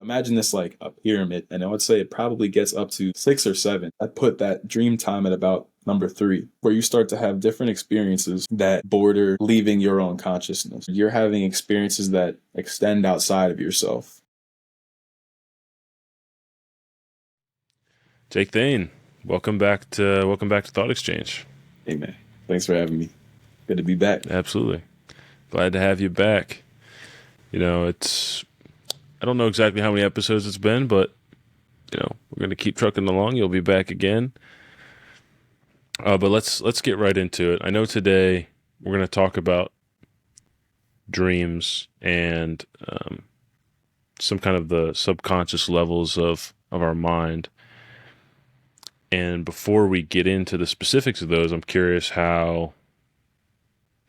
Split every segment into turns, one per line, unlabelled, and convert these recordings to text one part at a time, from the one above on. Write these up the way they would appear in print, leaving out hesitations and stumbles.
Imagine this like a pyramid, and I would say it probably gets up to 6 or 7. I put that dream time at about number 3, where you start to have different experiences that border leaving your own consciousness. You're having experiences that extend outside of yourself.
Jake Thain, welcome back to Thought Exchange.
Hey man, thanks for having me. Good to be back.
Absolutely, glad to have you back. It's I don't know exactly how many episodes it's been, but we're gonna keep trucking along. You'll be back again. But let's get right into it. I know today we're gonna talk about dreams and some kind of the subconscious levels of our mind. And before we get into the specifics of those, I'm curious how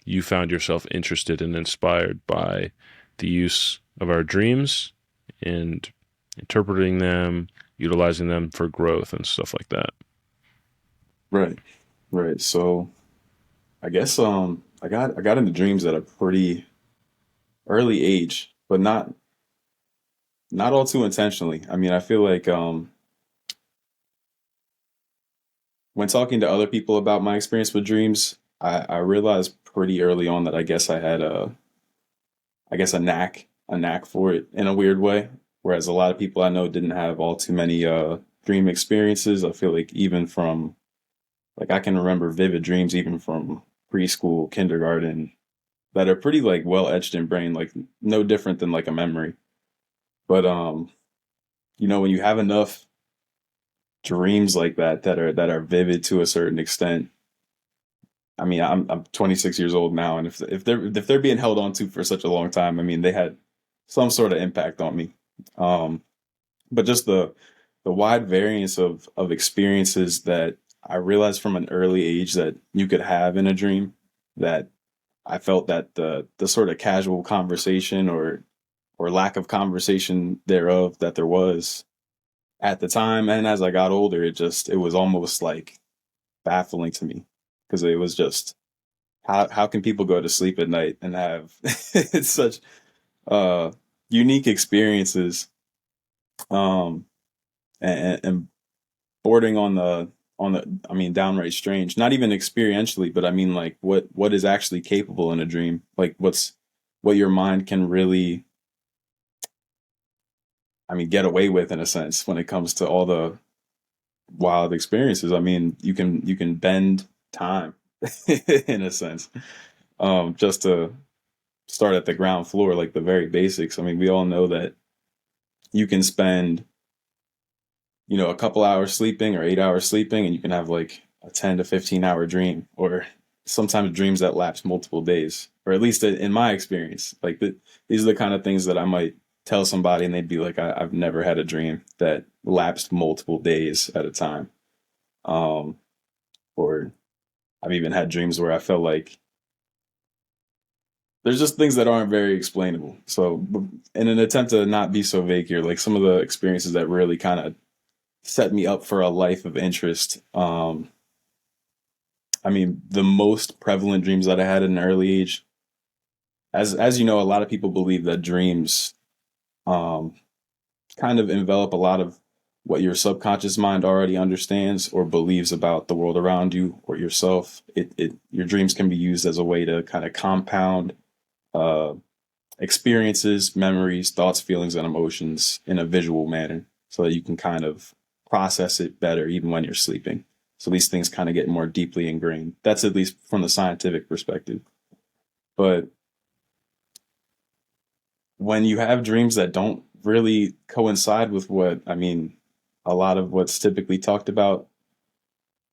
you found yourself interested and inspired by the use of our dreams and interpreting them, utilizing them for growth and stuff like that.
Right, right. So I guess I got into dreams at a pretty early age, but not all too intentionally. I mean, I feel like when talking to other people about my experience with dreams, I realized pretty early on that I guess I had a knack for it in a weird way. Whereas a lot of people I know didn't have all too many dream experiences. I feel like even from like I can remember vivid dreams even from preschool, kindergarten that are pretty like well etched in brain, like no different than like a memory. But when you have enough dreams like that are vivid to a certain extent. I mean, I'm 26 years old now, and if they're being held on to for such a long time, I mean, they had some sort of impact on me. Um, but just the wide variance of experiences that I realized from an early age that you could have in a dream, that I felt that the sort of casual conversation or lack of conversation thereof that there was at the time, and as I got older, it was almost like baffling to me because it was just how can people go to sleep at night and have such uh unique experiences, um and bordering on the I mean downright strange, not even experientially, but I mean like what is actually capable in a dream, like what your mind can really, I mean, get away with in a sense when it comes to all the wild experiences. I mean, you can bend time in a sense. Just to start at the ground floor, like the very basics. I mean, we all know that you can spend, a couple hours sleeping or 8 hours sleeping, and you can have like a 10 to 15 hour dream, or sometimes dreams that lapse multiple days, or at least in my experience. Like these are the kind of things that I might tell somebody, and they'd be like, I've never had a dream that lapsed multiple days at a time. Um, or I've even had dreams where I felt like there's just things that aren't very explainable. So, in an attempt to not be so vague here, like some of the experiences that really kind of set me up for a life of interest. I mean, the most prevalent dreams that I had at an early age, as you know, a lot of people believe that dreams um, kind of envelop a lot of what your subconscious mind already understands or believes about the world around you or yourself. Your dreams can be used as a way to kind of compound uh, experiences, memories, thoughts, feelings, and emotions in a visual manner so that you can kind of process it better even when you're sleeping. So these things kind of get more deeply ingrained. That's at least from the scientific perspective. But when you have dreams that don't really coincide with what, I mean, a lot of what's typically talked about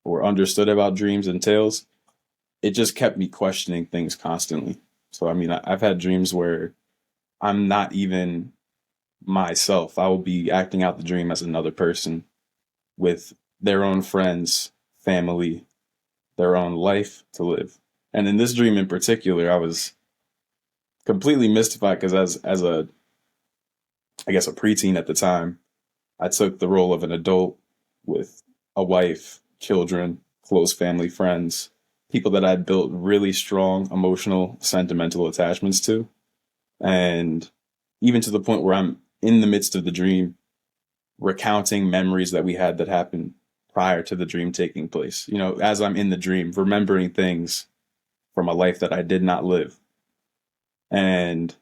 or understood about dreams entails, it just kept me questioning things constantly. So, I mean, I've had dreams where I'm not even myself. I will be acting out the dream as another person with their own friends, family, their own life to live. And in this dream in particular, I was completely mystified because as a I guess a preteen at the time, I took the role of an adult with a wife, children, close family, friends, people that I'd built really strong emotional, sentimental attachments to. And even to the point where in the midst of the dream, recounting memories that we had that happened prior to the dream taking place. You know, as I'm in the dream, remembering things from a life that I did not live, and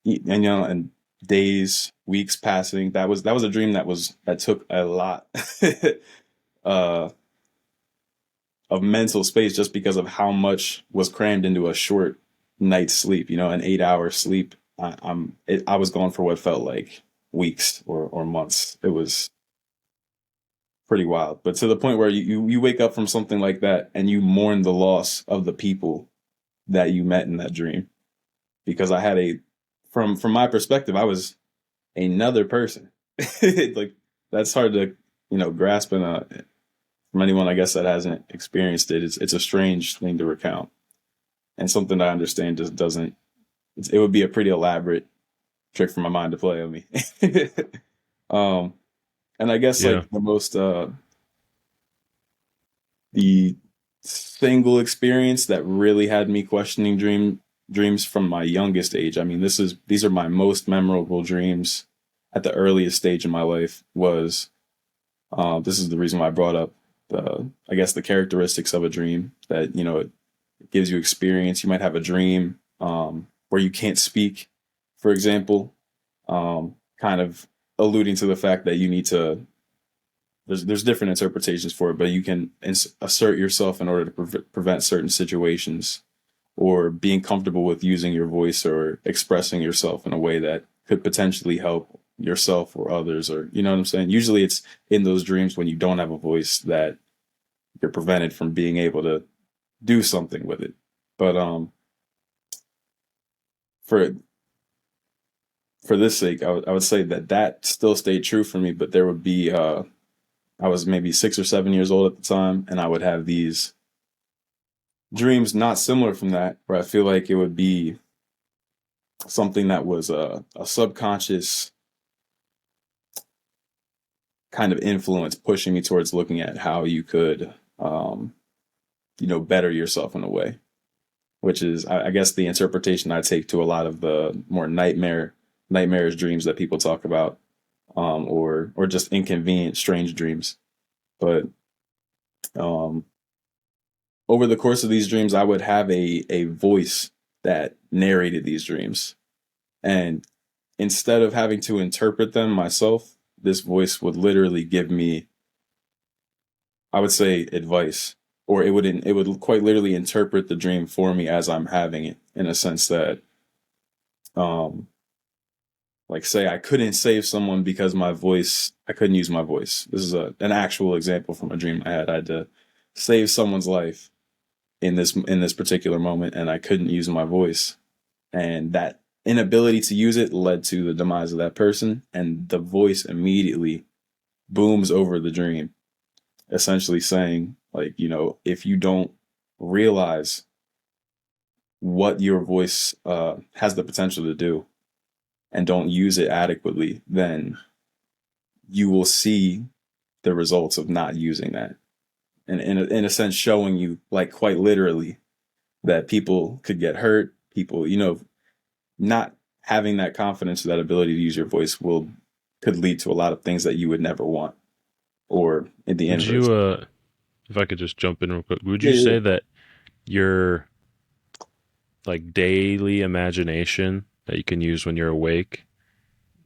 you know, and days, weeks passing. That was a dream that took a lot uh, of mental space just because of how much was crammed into a short night's sleep. You know, an 8 hour sleep. I was gone for what felt like weeks or months. It was pretty wild. But to the point where you wake up from something like that and you mourn the loss of the people that you met in that dream. Because I had a from my perspective, I was another person. Like that's hard to grasp from anyone I guess that hasn't experienced it. It's a strange thing to recount and something that I understand just doesn't. It would be a pretty elaborate trick for my mind to play on me. um, and I guess
Yeah.
like the single experience that really had me questioning dreams from my youngest age. I mean, these are my most memorable dreams at the earliest stage in my life. Was this is the reason why I brought up the I guess the characteristics of a dream that it gives you experience. You might have a dream where you can't speak, for example, kind of alluding to the fact that you need to there's different interpretations for it, but you can assert yourself in order to prevent certain situations, or being comfortable with using your voice or expressing yourself in a way that could potentially help yourself or others, or you know what I'm saying. Usually, it's in those dreams when you don't have a voice that you're prevented from being able to do something with it. But for for this sake, I would say that still stayed true for me. But there would be I was maybe 6 or 7 years old at the time, and I would have these dreams not similar from that, where I feel like it would be something that was a subconscious kind of influence pushing me towards looking at how you could, better yourself in a way, which is, I guess, the interpretation I take to a lot of the more nightmarish dreams that people talk about, or just inconvenient, strange dreams. But um, over the course of these dreams, I would have a voice that narrated these dreams. And instead of having to interpret them myself, this voice would literally give me, I would say, advice, or it would quite literally interpret the dream for me as I'm having it, in a sense that, um, like, say I couldn't save someone because I couldn't use my voice. This is an actual example from a dream I had. I had to save someone's life in this particular moment, and I couldn't use my voice, and that inability to use it led to the demise of that person, and the voice immediately booms over the dream, essentially saying, like, if you don't realize what your voice has the potential to do and don't use it adequately, then you will see the results of not using that, and in a sense showing you, like, quite literally, that people could get hurt. People, not having that confidence or that ability to use your voice could lead to a lot of things that you would never want, or in the
Would
inverse.
you, if I could just jump in real quick, would
Yeah,
you
yeah, yeah.
say that your like daily imagination that you can use when you're awake,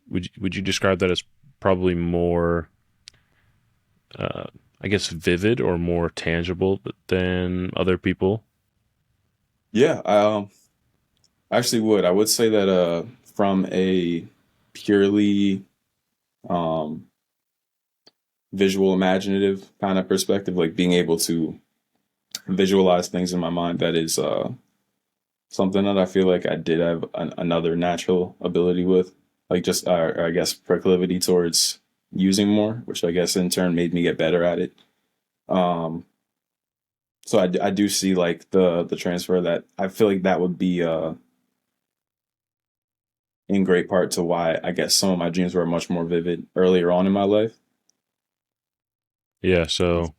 would you describe that as probably more, uh, I guess, vivid or more tangible than other people?
Yeah, I actually would. I would say that from a purely um, visual, imaginative kind of perspective, like being able to visualize things in my mind, that is something that I feel like I did have another natural ability with, like just I guess proclivity towards using more, which I guess in turn made me get better at it. Um, so I do see like the transfer, that I feel like that would be in great part to why I guess some of my dreams were much more vivid earlier on in my life.
Yeah. So,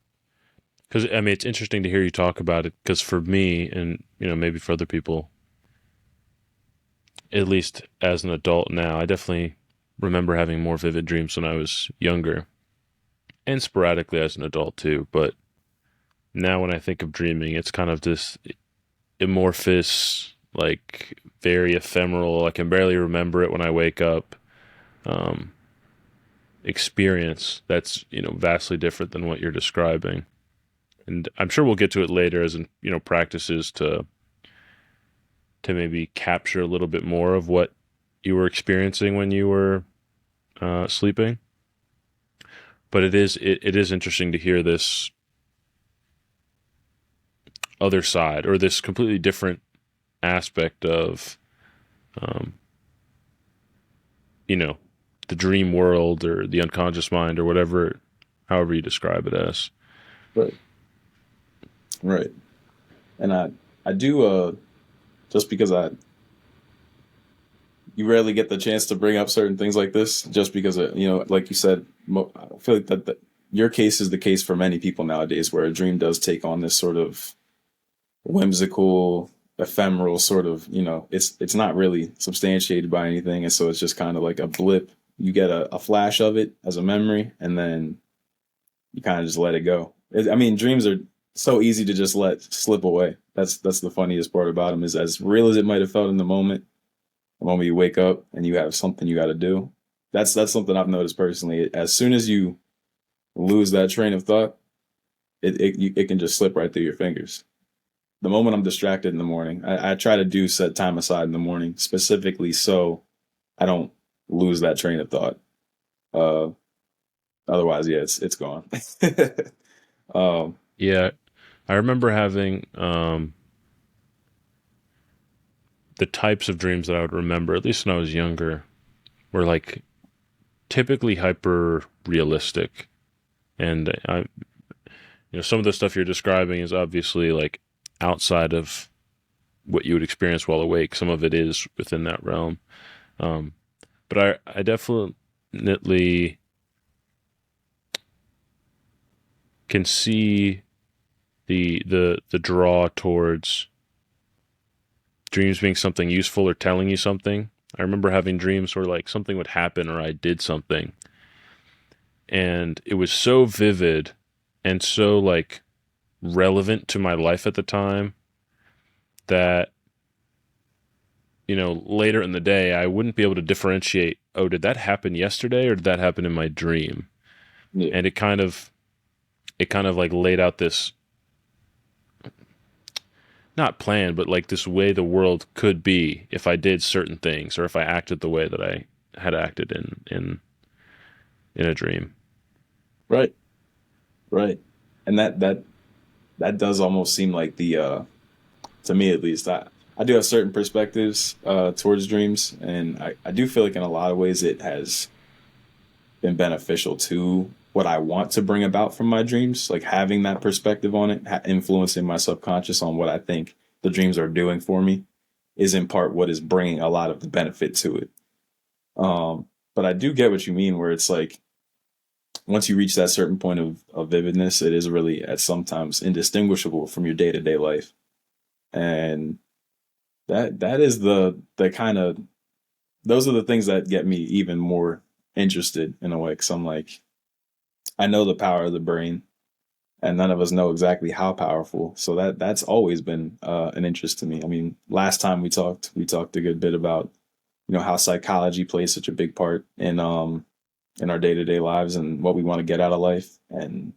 because I mean, it's interesting to hear you talk about it. Because for me, and maybe for other people, at least as an adult now, I definitely remember having more vivid dreams when I was younger and sporadically as an adult too. But now when I think of dreaming, it's kind of this amorphous, like very ephemeral. I can barely remember it when I wake up. Um, Experience that's vastly different than what you're describing, and I'm sure we'll get to it later as in practices to maybe capture a little bit more of what you were experiencing when you were sleeping. But it is interesting to hear this other side or this completely different aspect of um, you know the dream world or the unconscious mind or whatever, however you describe it as.
Right. Right. And I do just because I you rarely get the chance to bring up certain things like this, just because like you said, I feel like that your case is the case for many people nowadays, where a dream does take on this sort of whimsical, ephemeral sort of, it's not really substantiated by anything, and so it's just kind of like a blip. You get a flash of it as a memory, and then you kind of just let it go. I mean, dreams are so easy to just let slip away. That's the funniest part about them, is as real as it might have felt in the moment you wake up and you have something you got to do. That's something I've noticed personally. As soon as you lose that train of thought, it can just slip right through your fingers. The moment I'm distracted in the morning, I try to do set time aside in the morning specifically so I don't lose that train of thought. Uh, Otherwise, yeah, it's gone. um,
Yeah, I remember having the types of dreams that I would remember, at least when I was younger, were like typically hyper realistic. And some of the stuff you're describing is obviously like outside of what you would experience while awake. Some of it is within that realm. Um, but I definitely can see the draw towards dreams being something useful or telling you something. I remember having dreams where like something would happen or I did something and it was so vivid and so like relevant to my life at the time that later in the day I wouldn't be able to differentiate, oh, did that happen yesterday or did that happen in my dream?
yeah,
And it kind of like laid out this, not plan, but like this way the world could be if I did certain things or if I acted the way that I had acted in a dream.
right, right, and that does almost seem like the to me at least. I do have certain perspectives towards dreams, and I do feel like in a lot of ways it has been beneficial to what I want to bring about from my dreams. Like having that perspective on it, influencing my subconscious on what I think the dreams are doing for me, is in part what is bringing a lot of the benefit to it. Um, but I do get what you mean, where it's like once you reach that certain point of vividness, it is really at sometimes indistinguishable from your day to day life, and that is the kind of those are the things that get me even more interested in a way. Because I'm like, I know the power of the brain, and none of us know exactly how powerful. So that's always been an interest to me. I mean, last time we talked a good bit about how psychology plays such a big part in our day to day lives and what we want to get out of life, and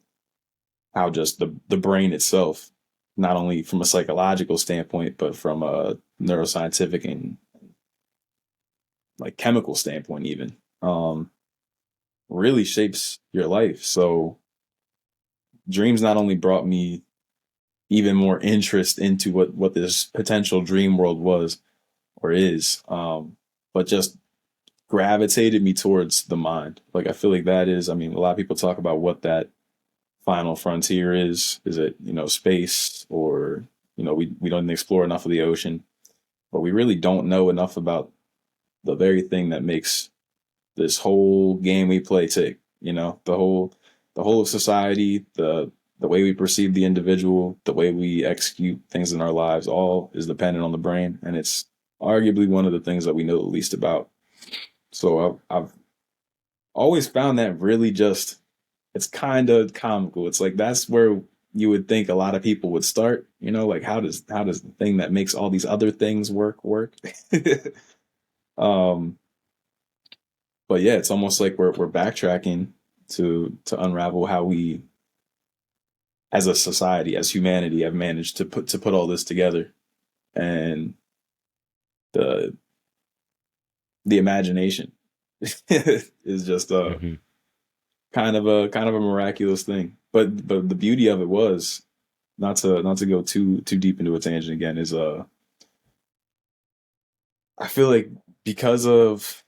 how just the brain itself, not only from a psychological standpoint, but from a neuroscientific and like chemical standpoint, even really shapes your life. So dreams not only brought me even more interest into what this potential dream world was or is, but just gravitated me towards the mind. Like I feel like that is, I mean, a lot of people talk about what that final frontier is. Is it space, or we don't explore enough of the ocean, but we really don't know enough about the very thing that makes this whole game we play tick. The whole of society, the way we perceive the individual, the way we execute things in our lives, all is dependent on the brain, and it's arguably one of the things that we know the least about. So always found that really just it's kind of comical. It's like that's where you would think a lot of people would start, like how does the thing that makes all these other things work? um but yeah, it's almost like we're backtracking to unravel how we as a society, as humanity, have managed to put all this together. And the the imagination is just
Hmm.
kind of a miraculous thing. But the beauty of it was not to go too deep into a tangent again is I feel like because of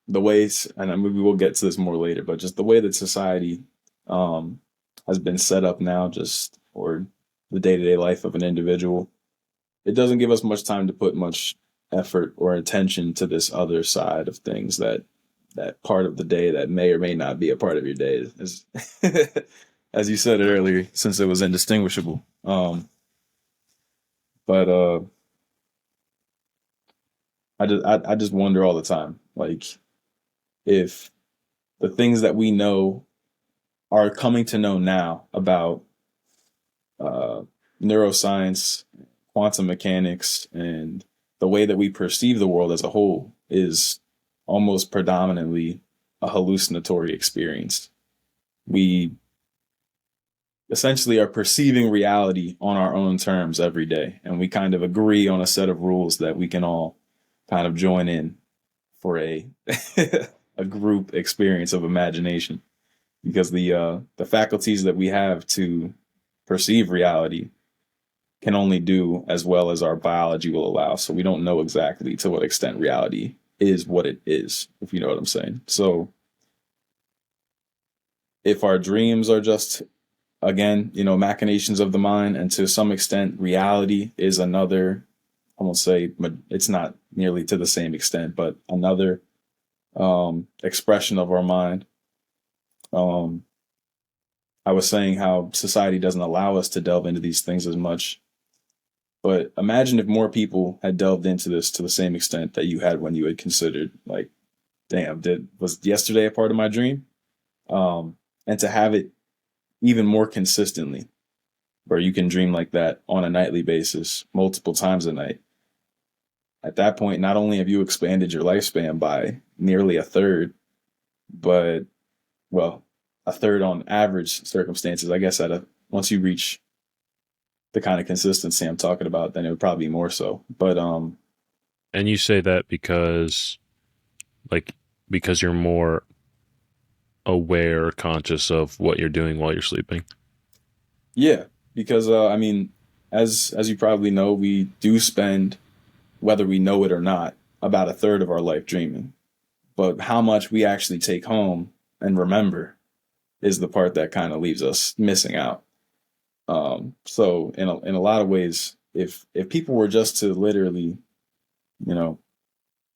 the ways, and maybe we'll get to this more later, but just the way that society um has been set up now, just or the day-to-day life of an individual, it doesn't give us much time to put much effort or attention to this other side of things, that part of the day that may or may not be a part of your day, is as you said it earlier, since it was indistinguishable. But I just wonder all the time, like if the things that we know are coming to know now about uh, neuroscience, quantum mechanics, and the way that we perceive the world as a whole is almost predominantly a hallucinatory experience. We essentially are perceiving reality on our own terms every day, and we kind of agree on a set of rules that we can all kind of join in for a a group experience of imagination, because the faculties that we have to perceive reality can only do as well as our biology will allow. So we don't know exactly to what extent reality is what it is, if you know what I'm saying. So if our dreams are just, again, machinations of the mind, and to some extent reality is another, I won't say it's not nearly to the same extent, but another expression of our mind. Um, I was saying how society doesn't allow us to delve into these things as much. But imagine if more people had delved into this to the same extent that you had when you had considered, like, damn, was yesterday a part of my dream? And to have it even more consistently, where you can dream like that on a nightly basis, multiple times a night. At that point, not only have you expanded your lifespan by nearly a third, but, well, a third on average circumstances. I guess once you reach the kind of consistency I'm talking about, then it would probably be more so. But
And you say that like, because you're more aware or conscious of what you're doing while you're sleeping.
yeah, because I mean, as you probably know, we do spend, whether we know it or not, about a third of our life dreaming. But how much we actually take home and remember is the part that kind of leaves us missing out. So in a lot of ways, if people were just to literally, you know,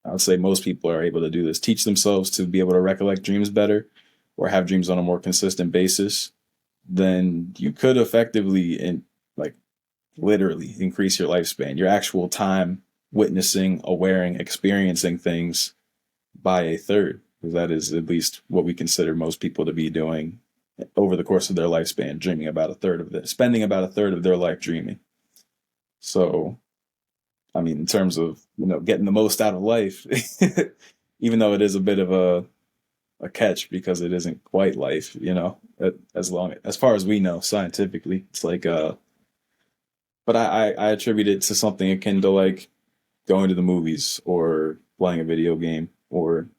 I would say most people are able to do this, teach themselves to be able to recollect dreams better, or have dreams on a more consistent basis, then you could effectively, and like literally, increase your lifespan, your actual time witnessing, awareing, experiencing things by a third. Because that is at least what we consider most people to be doing over the course of their lifespan, dreaming about a third of it, spending about a third of their life dreaming. So, I mean, in terms of getting the most out of life, even though it is a bit of a catch because it isn't quite life, as far as we know scientifically, it's like but I attribute it to something akin to like going to the movies or playing a video game, or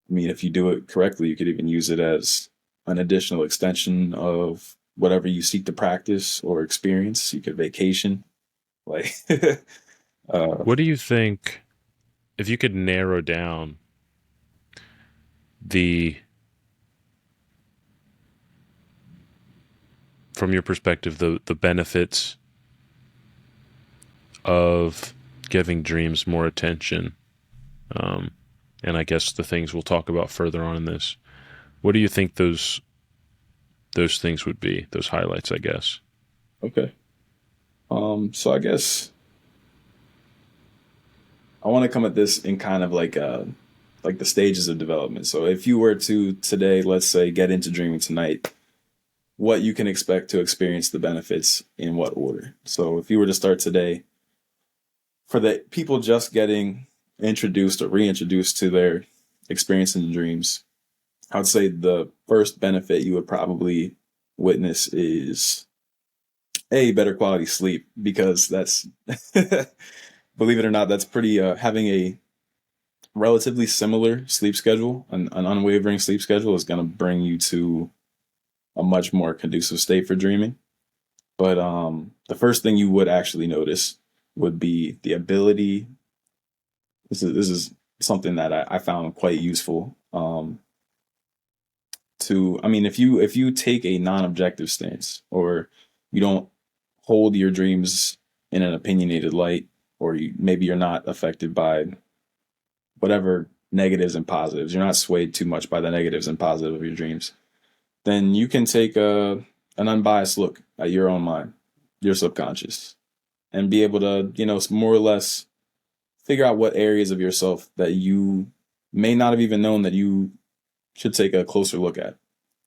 I mean, if you do it correctly, you could even use it as an additional extension of whatever you seek to practice or experience. You could vacation, like, uh,
What do you think, if you could narrow down the, from your perspective, the benefits of giving dreams more attention, um, and I guess the things we'll talk about further on in this. What do you think those things would be? Those highlights, I guess.
okay. So I guess I want to come at this in kind of like like the stages of development. So if you were to today, let's say, get into dreaming tonight, what you can expect to experience the benefits in what order. So if you were to start today, for the people just getting introduced or reintroduced to their experience in dreams, I would say the first benefit you would probably witness is a better quality sleep, because that's believe it or not, that's pretty having a relatively similar sleep schedule, an unwavering sleep schedule, is going to bring you to a much more conducive state for dreaming. But the first thing you would actually notice would be the ability. This is something that I found quite useful. To I mean, if you take a non-objective stance, or you don't hold your dreams in an opinionated light, or maybe you're not affected by whatever negatives and positives, you're not swayed too much by the negatives and positives of your dreams, then you can take an unbiased look at your own mind, your subconscious, and be able to, more or less figure out what areas of yourself that you may not have even known that you should take a closer look at,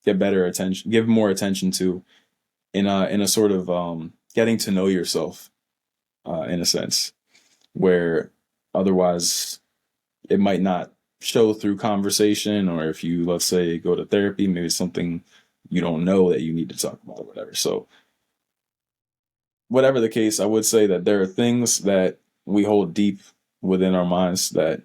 get better attention, give more attention to, in a sort of getting to know yourself, in a sense, where otherwise it might not show through conversation, or if you, let's say, go to therapy, maybe it's something you don't know that you need to talk about or whatever. So whatever the case, I would say that there are things that we hold deep within our minds that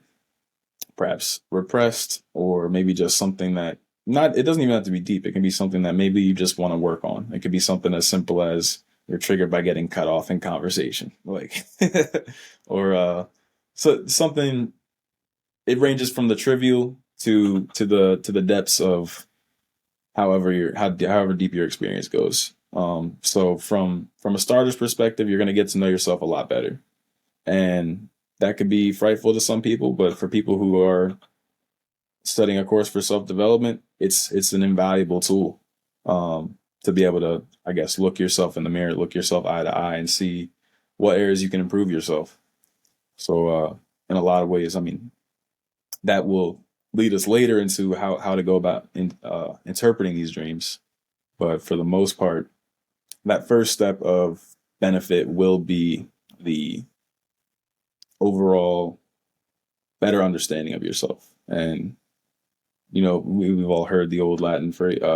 perhaps repressed, or maybe just something that, not, it doesn't even have to be deep. It can be something that maybe you just want to work on. It could be something as simple as you're triggered by getting cut off in conversation, like, or so something. It ranges from the trivial to the depths of however deep your experience goes. So from a starter's perspective, you're going to get to know yourself a lot better, and that could be frightful to some people. But for people who are studying a course for self development, it's an invaluable tool, to be able to, I guess, look yourself in the mirror, look yourself eye to eye, and see what areas you can improve yourself. So in a lot of ways, I mean, that will lead us later into how to go about interpreting these dreams. But for the most part, that first step of benefit will be the overall better understanding of yourself. And, we've all heard the old Latin phrase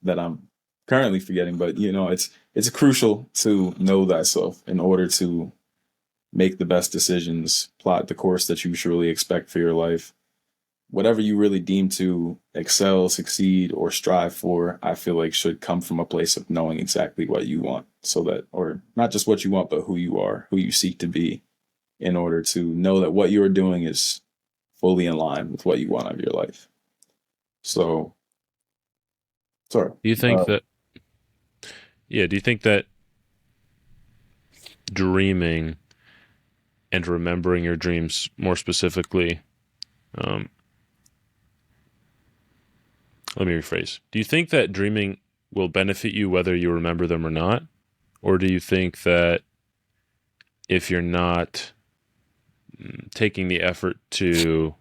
that I'm currently forgetting, but, it's crucial to know thyself in order to make the best decisions, plot the course that you truly expect for your life. Whatever you really deem to excel, succeed, or strive for, I feel like should come from a place of knowing exactly what you want, so that, or not just what you want, but who you are, who you seek to be, in order to know that what you're doing is fully in line with what you want out of your life. So, sorry.
Do you think that, yeah, do you think that dreaming and remembering your dreams more specifically, um, let me rephrase. Do you think that dreaming will benefit you whether you remember them or not? Or do you think that if you're not taking the effort to,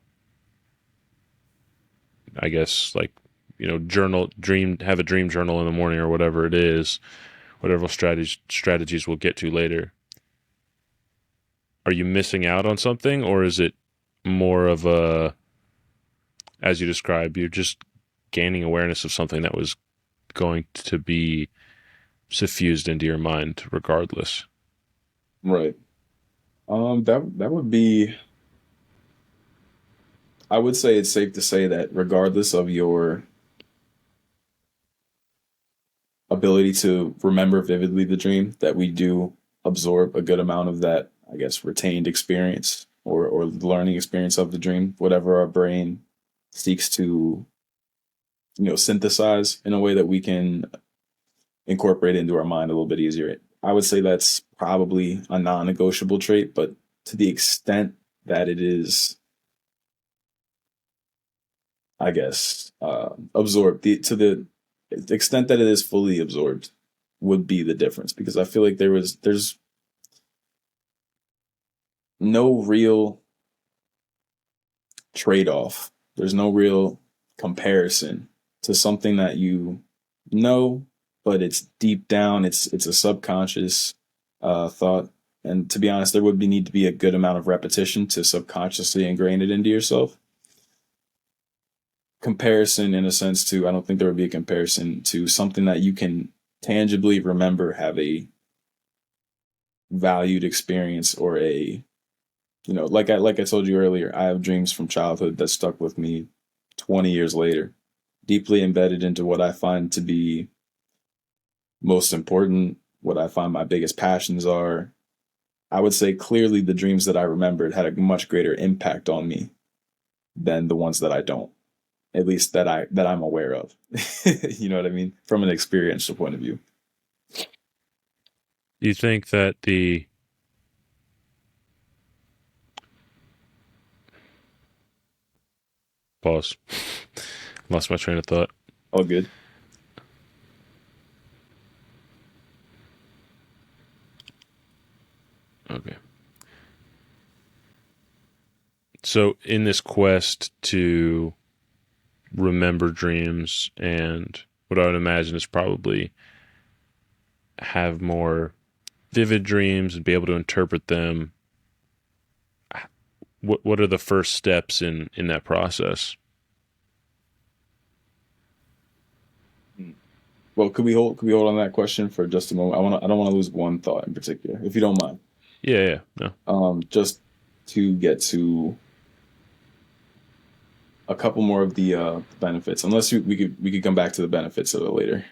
I guess, like, have a dream journal in the morning or whatever it is, whatever strategies we'll get to later, are you missing out on something? Or is it more of a, as you described, you're just gaining awareness of something that was going to be suffused into your mind regardless?
Right. That would be. I would say it's safe to say that regardless of your ability to remember vividly the dream, that we do absorb a good amount of that, I guess, retained experience, or learning experience of the dream, whatever our brain seeks to, synthesize in a way that we can incorporate into our mind a little bit easier. I would say that's probably a non-negotiable trait, but to the extent that it is, I guess, absorbed, to the extent that it is fully absorbed, would be the difference, because I feel like there's no real trade off. There's no real comparison to something that you know, but it's deep down. It's a subconscious thought. And to be honest, there would need to be a good amount of repetition to subconsciously ingrain it into yourself. Comparison, in a sense, to I don't think there would be a comparison to something that you can tangibly remember, have a valued experience, or a like I told you earlier, I have dreams from childhood that stuck with me 20 years later, deeply embedded into what I find to be most important, what I find my biggest passions are. I would say clearly the dreams that I remembered had a much greater impact on me than the ones that I don't, at least that I'm aware of. You know what I mean? From an experiential point of view.
Do you think that the pause? Lost my train of thought.
All good.
Okay. So in this quest to remember dreams and what I would imagine is probably have more vivid dreams and be able to interpret them, what are the first steps in that process?
Well, could we hold on that question for just a moment? I don't want to lose one thought in particular, if you don't mind.
Yeah, no.
Just to get to a couple more of the benefits, unless we could come back to the benefits of it later.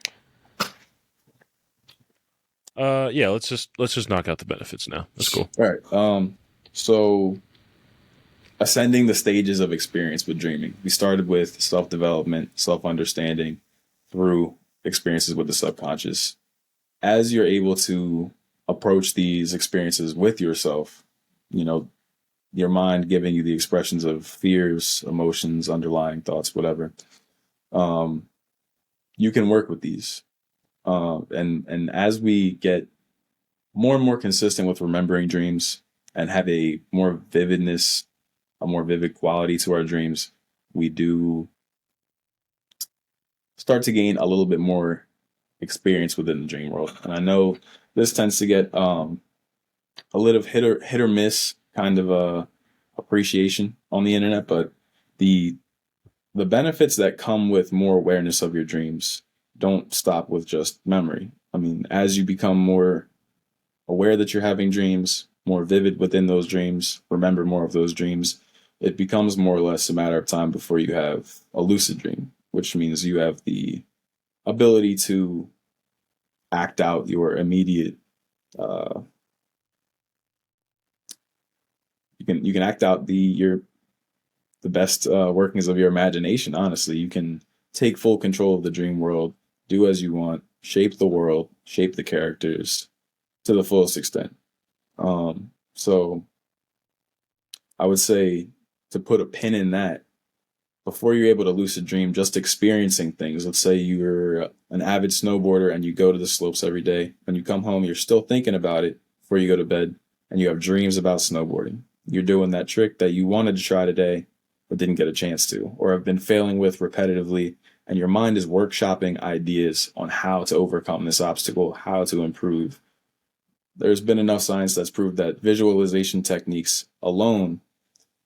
Yeah, let's just knock out the benefits now. That's cool.
All right. So ascending the stages of experience with dreaming. We started with self-development, self-understanding through experiences with the subconscious. As you're able to approach these experiences with yourself, you know, your mind giving you the expressions of fears, emotions, underlying thoughts, whatever, um, you can work with these. And as we get more and more consistent with remembering dreams and have a more vividness, a more vivid quality to our dreams, we do start to gain a little bit more experience within the dream world. And I know this tends to get a little hit or miss kind of appreciation on the internet, but the the benefits that come with more awareness of your dreams don't stop with just memory. I mean, as you become more aware that you're having dreams, more vivid within those dreams, remember more of those dreams, it becomes more or less a matter of time before you have a lucid dream, which means you have the ability to act out your immediate uh, you can act out the best workings of your imagination. Honestly, you can take full control of the dream world, do as you want, shape the world, shape the characters to the fullest extent. So I would say, to put a pin in that, before you're able to lucid dream, just experiencing things. Let's say you're an avid snowboarder and you go to the slopes every day. When you come home, you're still thinking about it before you go to bed, and you have dreams about snowboarding. You're doing that trick that you wanted to try today, but didn't get a chance to, or have been failing with repetitively, and your mind is workshopping ideas on how to overcome this obstacle, how to improve. There's been enough science that's proved that visualization techniques alone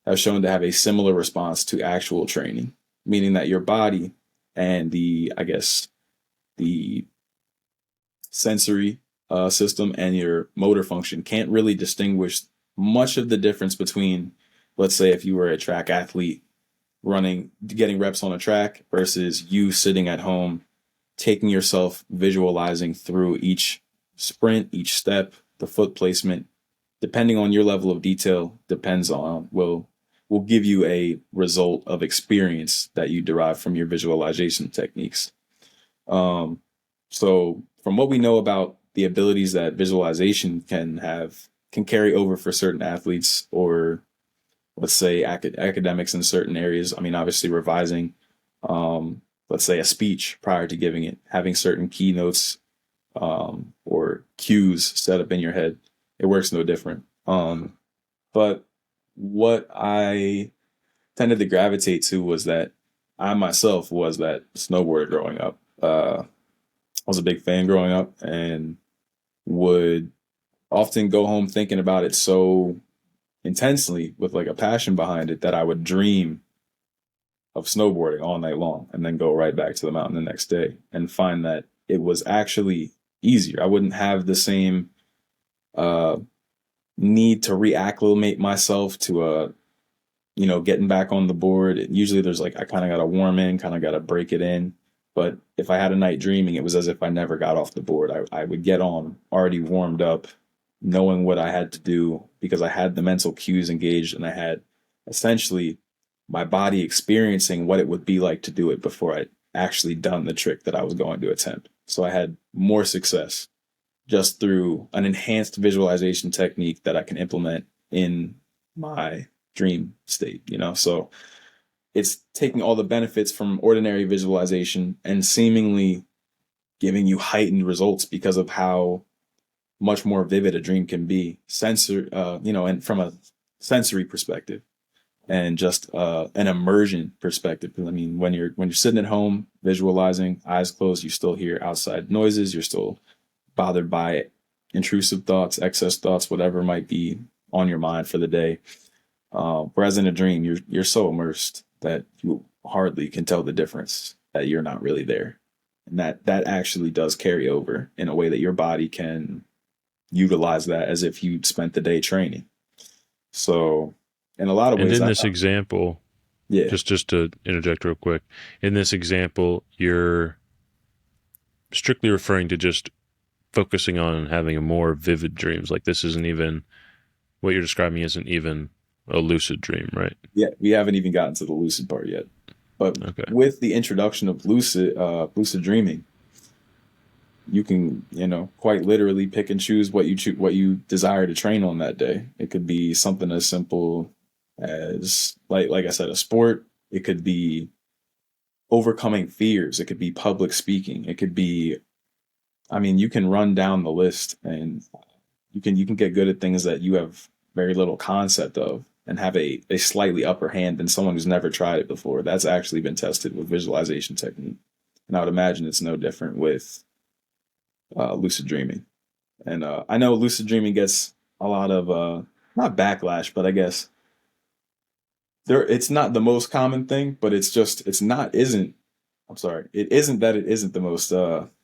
have shown to have a similar response to actual training, meaning that your body and I guess, the sensory system and your motor function can't really distinguish much of the difference between, let's say, if you were a track athlete running, getting reps on a track versus you sitting at home, taking yourself, visualizing through each sprint, each step, the foot placement, depending on your level of detail, depends on, will give you a result of experience that you derive from your visualization techniques. So from what we know about the abilities that visualization can carry over for certain athletes, or let's say academics in certain areas. I mean, obviously revising, let's say, a speech prior to giving it, having certain keynotes or cues set up in your head, it works no different. But what I tended to gravitate to was that I myself was that snowboarder growing up. I was a big fan growing up and would often go home thinking about it so intensely with like a passion behind it that I would dream of snowboarding all night long and then go right back to the mountain the next day and find that it was actually easier. I wouldn't have the same uh, need to reacclimate myself to getting back on the board. Usually there's like, I kind of got to warm in, kind of got to break it in. But if I had a night dreaming, it was as if I never got off the board. I would get on already warmed up, knowing what I had to do because I had the mental cues engaged and I had essentially my body experiencing what it would be like to do it before I actually done the trick that I was going to attempt. So I had more success just through an enhanced visualization technique that I can implement in my dream state. So it's taking all the benefits from ordinary visualization and seemingly giving you heightened results because of how much more vivid a dream can be and from a sensory perspective and just an immersion perspective. I mean, when you're sitting at home visualizing, eyes closed, you still hear outside noises, you're still bothered by intrusive thoughts, excess thoughts, whatever might be on your mind for the day. Whereas in a dream, you're so immersed that you hardly can tell the difference that you're not really there, and that actually does carry over in a way that your body can utilize that as if you'd spent the day training. So, in a lot of
And
ways,
in this example,
yeah,
just to interject real quick, in this example, you're strictly referring to just focusing on having a more vivid dreams. Like this isn't even what you're describing isn't even a lucid dream, right?
yeah, we haven't even gotten to the lucid part yet. But
Okay.
with the introduction of lucid dreaming, you can quite literally pick and choose what you desire to train on that day. It could be something as simple as like I said, a sport. It could be overcoming fears. It could be public speaking. It could be, I mean, you can run down the list and you can get good at things that you have very little concept of and have a slightly upper hand than someone who's never tried it before. That's actually been tested with visualization technique. And I would imagine it's no different with lucid dreaming. And I know lucid dreaming gets a lot of not backlash, but I guess it's not the most common thing, but it's not isn't I'm sorry, it isn't that it isn't the most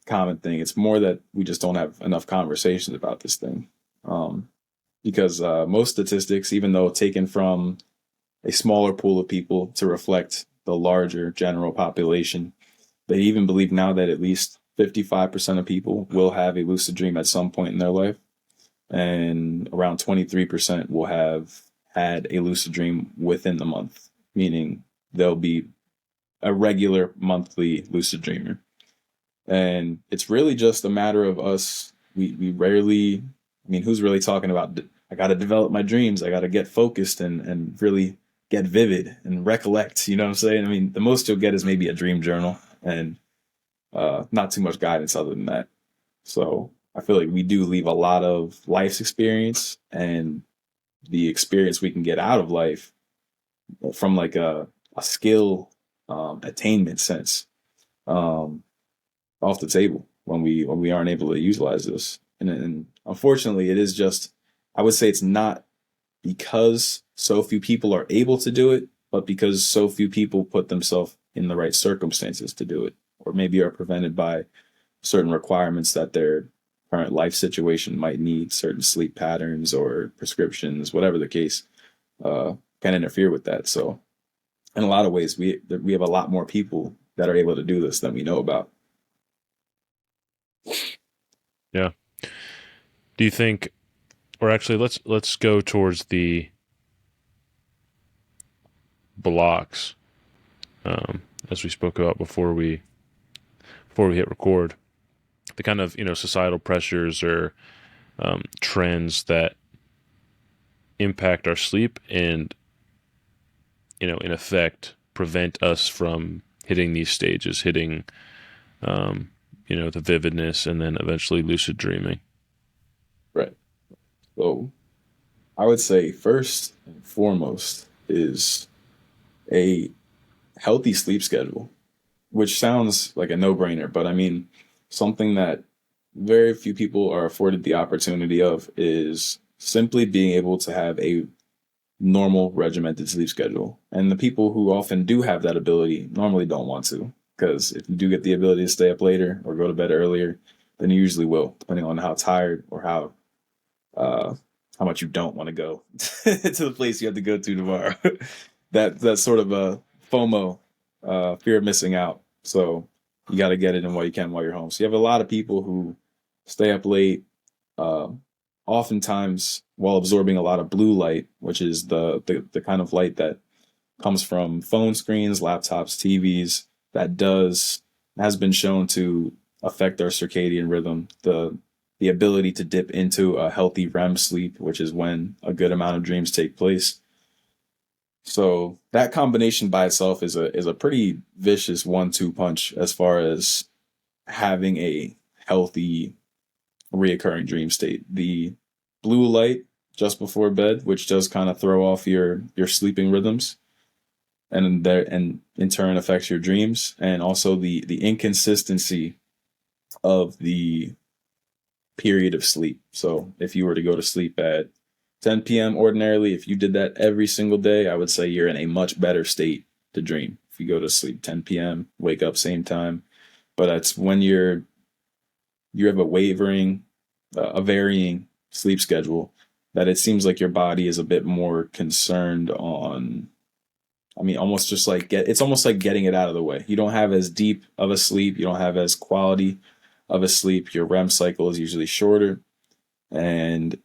common thing. It's more that we just don't have enough conversations about this thing. Um, because most statistics, even though taken from a smaller pool of people to reflect the larger general population, they even believe now that at least 55% of people will have a lucid dream at some point in their life, and around 23% will have had a lucid dream within the month, meaning they'll be a regular monthly lucid dreamer. And it's really just a matter of us. We rarely, I mean, who's really talking about, I got to develop my dreams. I got to get focused and really get vivid and recollect. You know what I'm saying? I mean, the most you'll get is maybe a dream journal and not too much guidance other than that. So I feel like we do leave a lot of life's experience and the experience we can get out of life from like a skill attainment sense um, off the table when we aren't able to utilize this. And unfortunately, it is just, I would say it's not because so few people are able to do it, but because so few people put themselves in the right circumstances to do it, or maybe are prevented by certain requirements that their current life situation might need, certain sleep patterns or prescriptions, whatever the case, can interfere with that. So in a lot of ways, we have a lot more people that are able to do this than we know about.
Yeah. Do you think, or actually, let's go towards the blocks, as we spoke about before we hit record. The kind of societal pressures or trends that impact our sleep and in effect prevent us from hitting these stages, hitting the vividness and then eventually lucid dreaming.
Right. So I would say first and foremost is a healthy sleep schedule, which sounds like a no-brainer, but I mean, something that very few people are afforded the opportunity of is simply being able to have a normal regimented sleep schedule. And the people who often do have that ability normally don't want to, because if you do get the ability to stay up later or go to bed earlier, then you usually will, depending on how tired or uh, how much you don't want to go to the place you have to go to tomorrow. That's sort of a FOMO, fear of missing out. So you got to get it in while you can while you're home. So you have a lot of people who stay up late, uh, oftentimes while absorbing a lot of blue light, which is the kind of light that comes from phone screens, laptops, TVs. That does has been shown to affect our circadian rhythm. The ability to dip into a healthy REM sleep, which is when a good amount of dreams take place. So that combination by itself is a pretty vicious 1-2 punch as far as having a healthy reoccurring dream state. The blue light just before bed, which does kind of throw off your sleeping rhythms, and in turn affects your dreams, and also the inconsistency of the period of sleep. So if you were to go to sleep at 10 p.m. ordinarily, if you did that every single day, I would say you're in a much better state to dream. If you go to sleep 10 p.m., wake up same time, but that's when you have a varying sleep schedule, that it seems like your body is a bit more concerned on. I mean, almost just like it's almost like getting it out of the way. You don't have as deep of a sleep. You don't have as quality of a sleep. Your REM cycle is usually shorter. And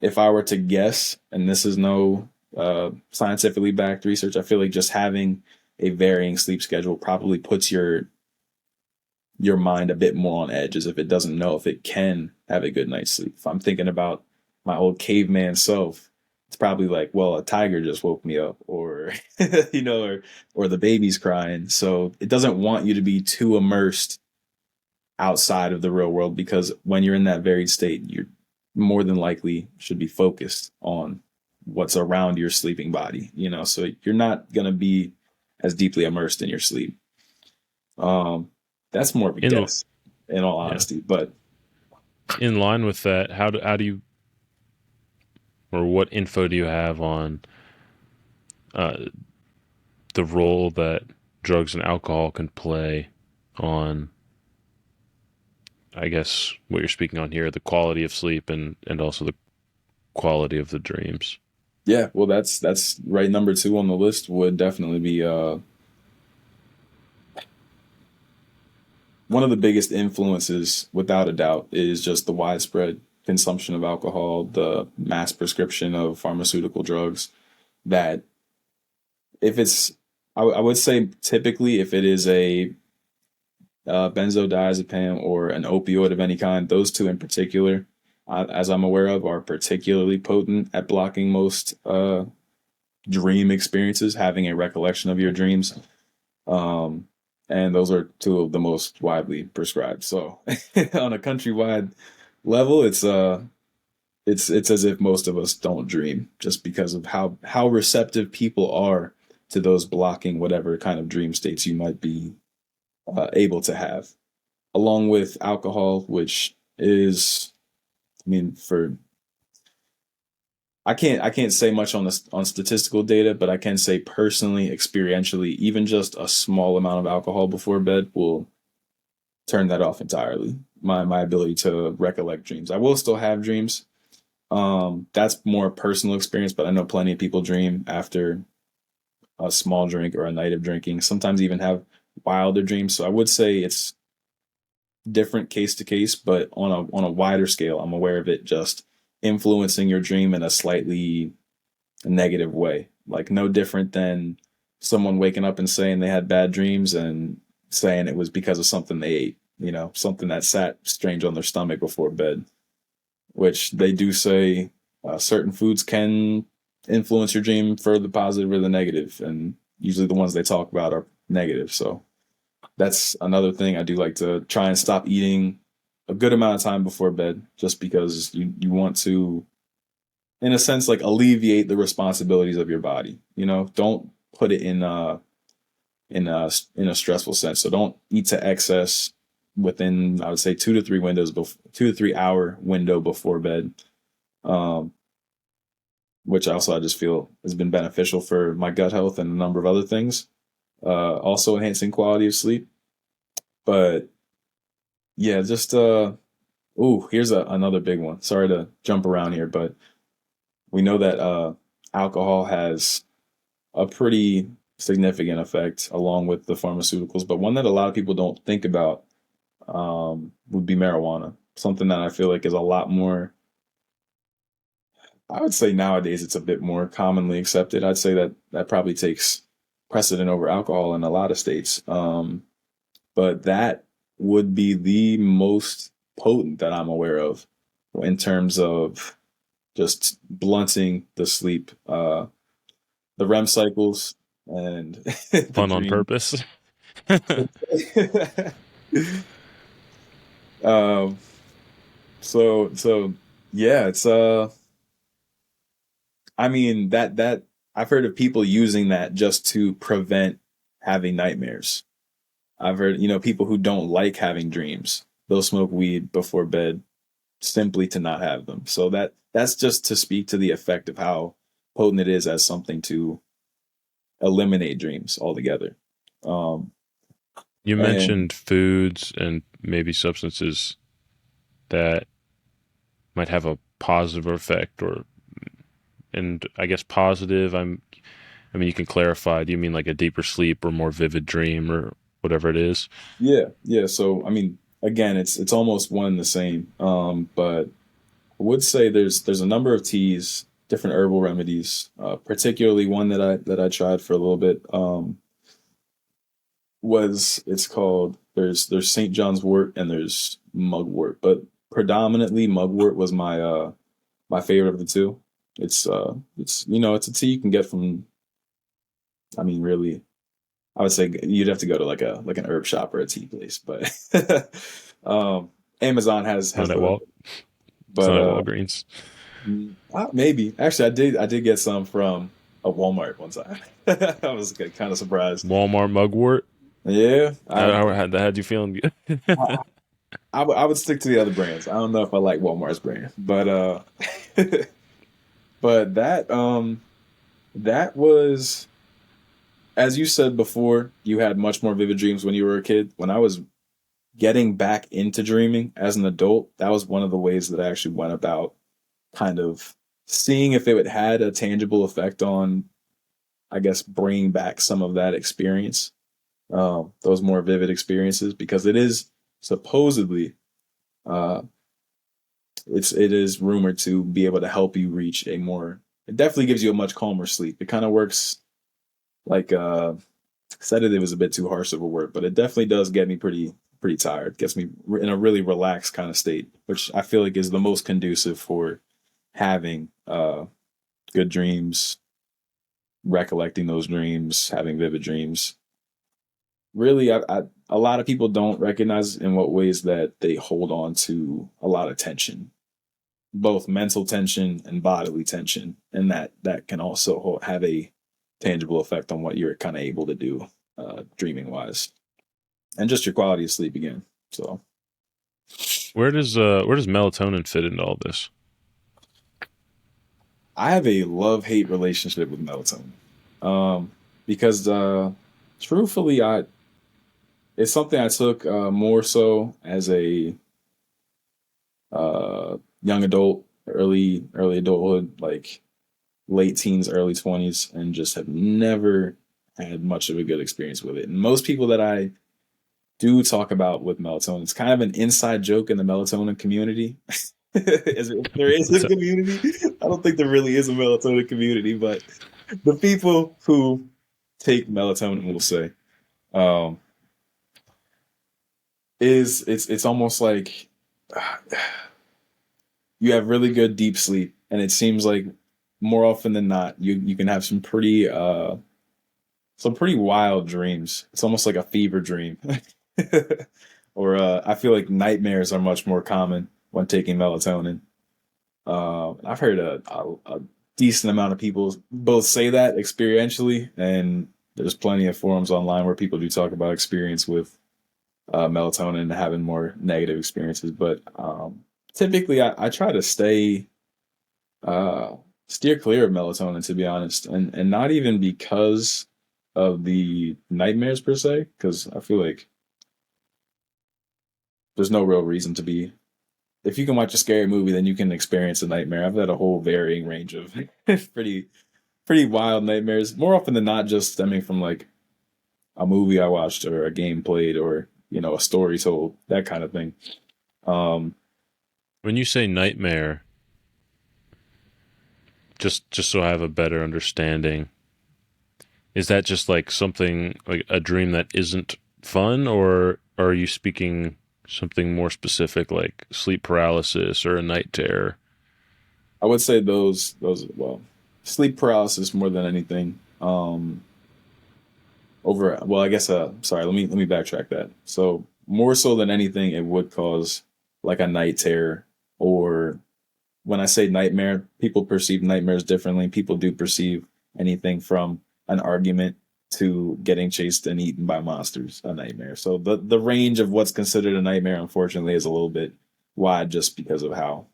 if I were to guess, and this is no scientifically backed research, I feel like just having a varying sleep schedule probably puts your mind a bit more on edge, as if it doesn't know if it can have a good night's sleep. If I'm thinking about my old caveman self, it's probably like, well, a tiger just woke me up, or or the baby's crying. So it doesn't want you to be too immersed outside of the real world, because when you're in that varied state, you're more than likely should be focused on what's around your sleeping body, so you're not going to be as deeply immersed in your sleep. um that's more of a
In
guess, in all
Yeah,
honesty, but
in line with that, how do you, or what info do you have on uh, the role that drugs and alcohol can play on, I guess, what you're speaking on here, the quality of sleep and also the quality of the dreams?
yeah, well, that's right. Number two on the list would definitely be one of the biggest influences, without a doubt, is just the widespread consumption of alcohol, the mass prescription of pharmaceutical drugs. That if it's, I would say typically if it is a benzodiazepam or an opioid of any kind, those two in particular, as I'm aware of, are particularly potent at blocking most dream experiences, having a recollection of your dreams. Um, and those are two of the most widely prescribed. So on a countrywide level, it's as if most of us don't dream, just because of how receptive people are to those blocking whatever kind of dream states you might be able to have, along with alcohol, which is, I mean, for I can't say much on this on statistical data, but I can say personally, experientially, even just a small amount of alcohol before bed will turn that off entirely. My ability to recollect dreams. I will still have dreams. That's more personal experience, but I know plenty of people dream after a small drink or a night of drinking. Sometimes even have wilder dreams. So I would say it's different case to case, but on a wider scale, I'm aware of it just influencing your dream in a slightly negative way. Like no different than someone waking up and saying they had bad dreams and saying it was because of something they ate, something that sat strange on their stomach before bed, which they do say certain foods can influence your dream for the positive or the negative, and usually the ones they talk about are negative. So that's another thing. I do like to try and stop eating a good amount of time before bed, just because you want to, in a sense, like alleviate the responsibilities of your body. Don't put it in a stressful sense. So don't eat to excess within, I would say, 2 to 3 hour window before bed. Um, which also I just feel has been beneficial for my gut health and a number of other things. Also enhancing quality of sleep. But yeah, just ooh, here's another big one. Sorry to jump around here, but we know that alcohol has a pretty significant effect along with the pharmaceuticals, but one that a lot of people don't think about would be marijuana. Something that I feel like is a lot more, I would say nowadays it's a bit more commonly accepted. I'd say that that probably takes precedent over alcohol in a lot of states. But that would be the most potent that I'm aware of in terms of just blunting the sleep, the REM cycles, and the
Fun on
dream.
purpose.
um, so yeah, it's I mean that I've heard of people using that just to prevent having nightmares. I've heard, people who don't like having dreams, they'll smoke weed before bed simply to not have them. So that's just to speak to the effect of how potent it is as something to eliminate dreams altogether. Um,
You
and
mentioned foods and maybe substances that might have a positive effect, or and I guess positive. I mean, you can clarify. Do you mean like a deeper sleep or more vivid dream or whatever it is?
yeah, yeah. So I mean, again, it's almost one and the same. But I would say there's a number of teas, different herbal remedies, particularly one that I tried for a little bit. Was it's called there's St. John's wort and there's mugwort, but predominantly mugwort was my favorite of the two. It's a tea you can get from, I mean, really, I would say you'd have to go to like an herb shop or a tea place, but Amazon has
Not at
the,
Wal. It's
but
not at Walgreens.
maybe actually I did get some from a Walmart one time. I was kind of surprised.
Walmart mugwort.
Yeah,
That had you feeling good.
I I would stick to the other brands. I don't know if I like Walmart's brand, but but that was, as you said before, you had much more vivid dreams when you were a kid. When I was getting back into dreaming as an adult, that was one of the ways that I actually went about kind of seeing if it had a tangible effect on, I guess, bringing back some of that experience, those more vivid experiences, because it is supposedly, uh, it is rumored to be able to help you reach a more. It definitely gives you a much calmer sleep. It kind of works like sedative is a bit too harsh of a word, but it definitely does get me pretty tired. Gets me in a really relaxed kind of state, which I feel like is the most conducive for having good dreams, recollecting those dreams, having vivid dreams. Really, a lot of people don't recognize in what ways that they hold on to a lot of tension, both mental tension and bodily tension, and that can also have a tangible effect on what you're kind of able to do, dreaming wise, and just your quality of sleep again. So
Where does melatonin fit into all this?
I have a love hate relationship with melatonin, because truthfully, I it's something I took more so as a young adult, early adulthood, like late teens, early 20s, and just have never had much of a good experience with it. And most people that I do talk about with melatonin, it's kind of an inside joke in the melatonin community. If there is
What's
a
that?
community, I don't think there really is a melatonin community, but the people who take melatonin will say, um, is it's almost like you have really good deep sleep, and it seems like more often than not, you can have some pretty wild dreams. It's almost like a fever dream. Or I feel like nightmares are much more common when taking melatonin. I've heard a decent amount of people both say that experientially, and there's plenty of forums online where people do talk about experience with melatonin and having more negative experiences. But typically, I try to uh, steer clear of melatonin, to be honest, and not even because of the nightmares per se, because I feel like there's no real reason to be. If you can watch a scary movie, then you can experience a nightmare. I've had a whole varying range of pretty wild nightmares. More often than not, just stemming from like a movie I watched or a game played or a story told, that kind of thing. Um,
When you say nightmare, just so I have a better understanding, is that just like something like a dream that isn't fun, or are you speaking something more specific like sleep paralysis or a night terror?
I would say those well, sleep paralysis more than anything. Over well, I guess sorry, let me backtrack that. So more so than anything, it would cause like a night terror, or when I say nightmare, people perceive nightmares differently. People do perceive anything from an argument to getting chased and eaten by monsters a nightmare. So the range of what's considered a nightmare, unfortunately, is a little bit wide just because of how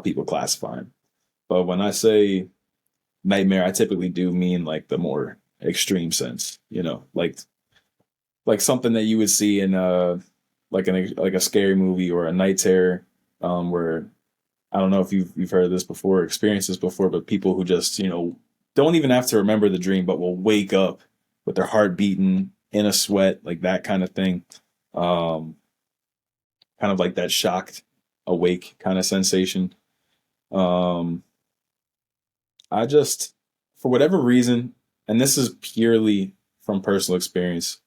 people classify them. But when I say nightmare, I typically do mean like the more extreme sense, like something that you would see in like a scary movie or a night terror, where I don't know if you've heard of this before, experienced this before, but people who just don't even have to remember the dream, but will wake up with their heart beating, in a sweat, like that kind of thing. Um, Kind of like that shocked awake kind of sensation. Um, I just, for whatever reason, and this is purely from personal experience,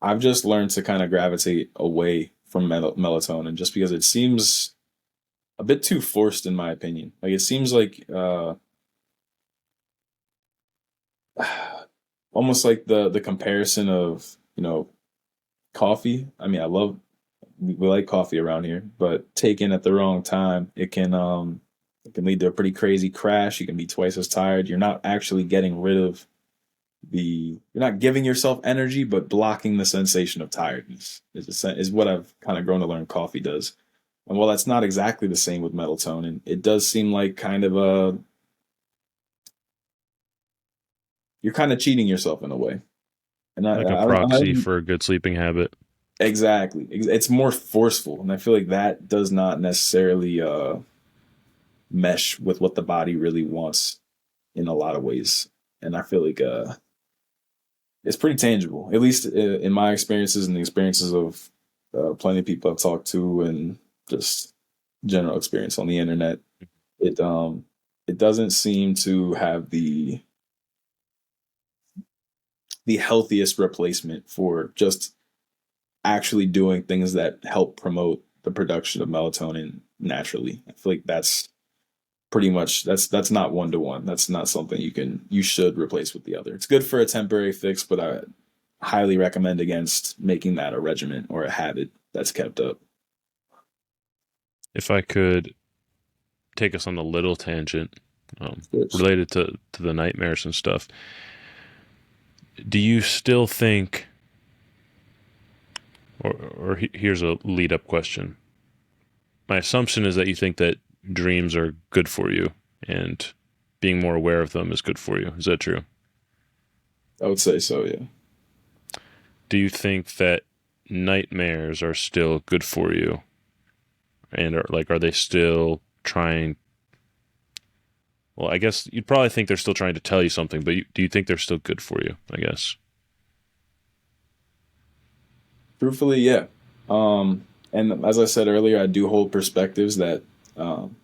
I've just learned to kind of gravitate away from melatonin just because it seems a bit too forced in my opinion. Like it seems like almost like the comparison of coffee. I mean, I love we like coffee around here, but taken at the wrong time, it can lead to a pretty crazy crash. You can be twice as tired. You're not actually getting rid of you're not giving yourself energy, but blocking the sensation of tiredness is what I've kind of grown to learn coffee does. And while that's not exactly the same with melatonin, it does seem like kind of you're kind of cheating yourself in a way. And
Like a
I
proxy for a good sleeping habit.
exactly, it's more forceful, and I feel like that does not necessarily mesh with what the body really wants in a lot of ways. And I feel like it's pretty tangible, at least in my experiences and the experiences of plenty of people I've talked to, and just general experience on the internet. It it doesn't seem to have the healthiest replacement for just actually doing things that help promote the production of melatonin naturally. I feel like that's pretty much that's not one to one. That's not something you should replace with the other. It's good for a temporary fix, but I highly recommend against making that a regimen or a habit that's kept up.
If I could take us on a little tangent
Which
related to the nightmares and stuff, do you still think, or here's a lead up question. My assumption is that you think that dreams are good for you and being more aware of them is good for you. Is that true?
I would say so, yeah.
Do you think that nightmares are still good for you? And are they still trying? Well, I guess you'd probably think they're still trying to tell you something, but do you think they're still good for you? I guess.
Truthfully, yeah. And as I said earlier, I do hold perspectives that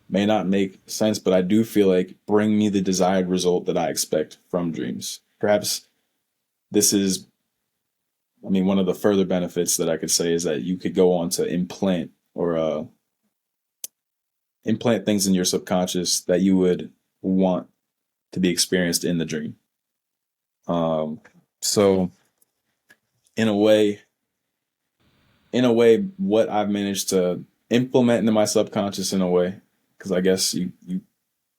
may not make sense, but I do feel like bring me the desired result that I expect from dreams. Perhaps this is, I mean, one of the further benefits that I could say is that you could go on to implant things in your subconscious that you would want to be experienced in the dream. Um, so in a way, what I've managed to implement into my subconscious in a way, because I guess you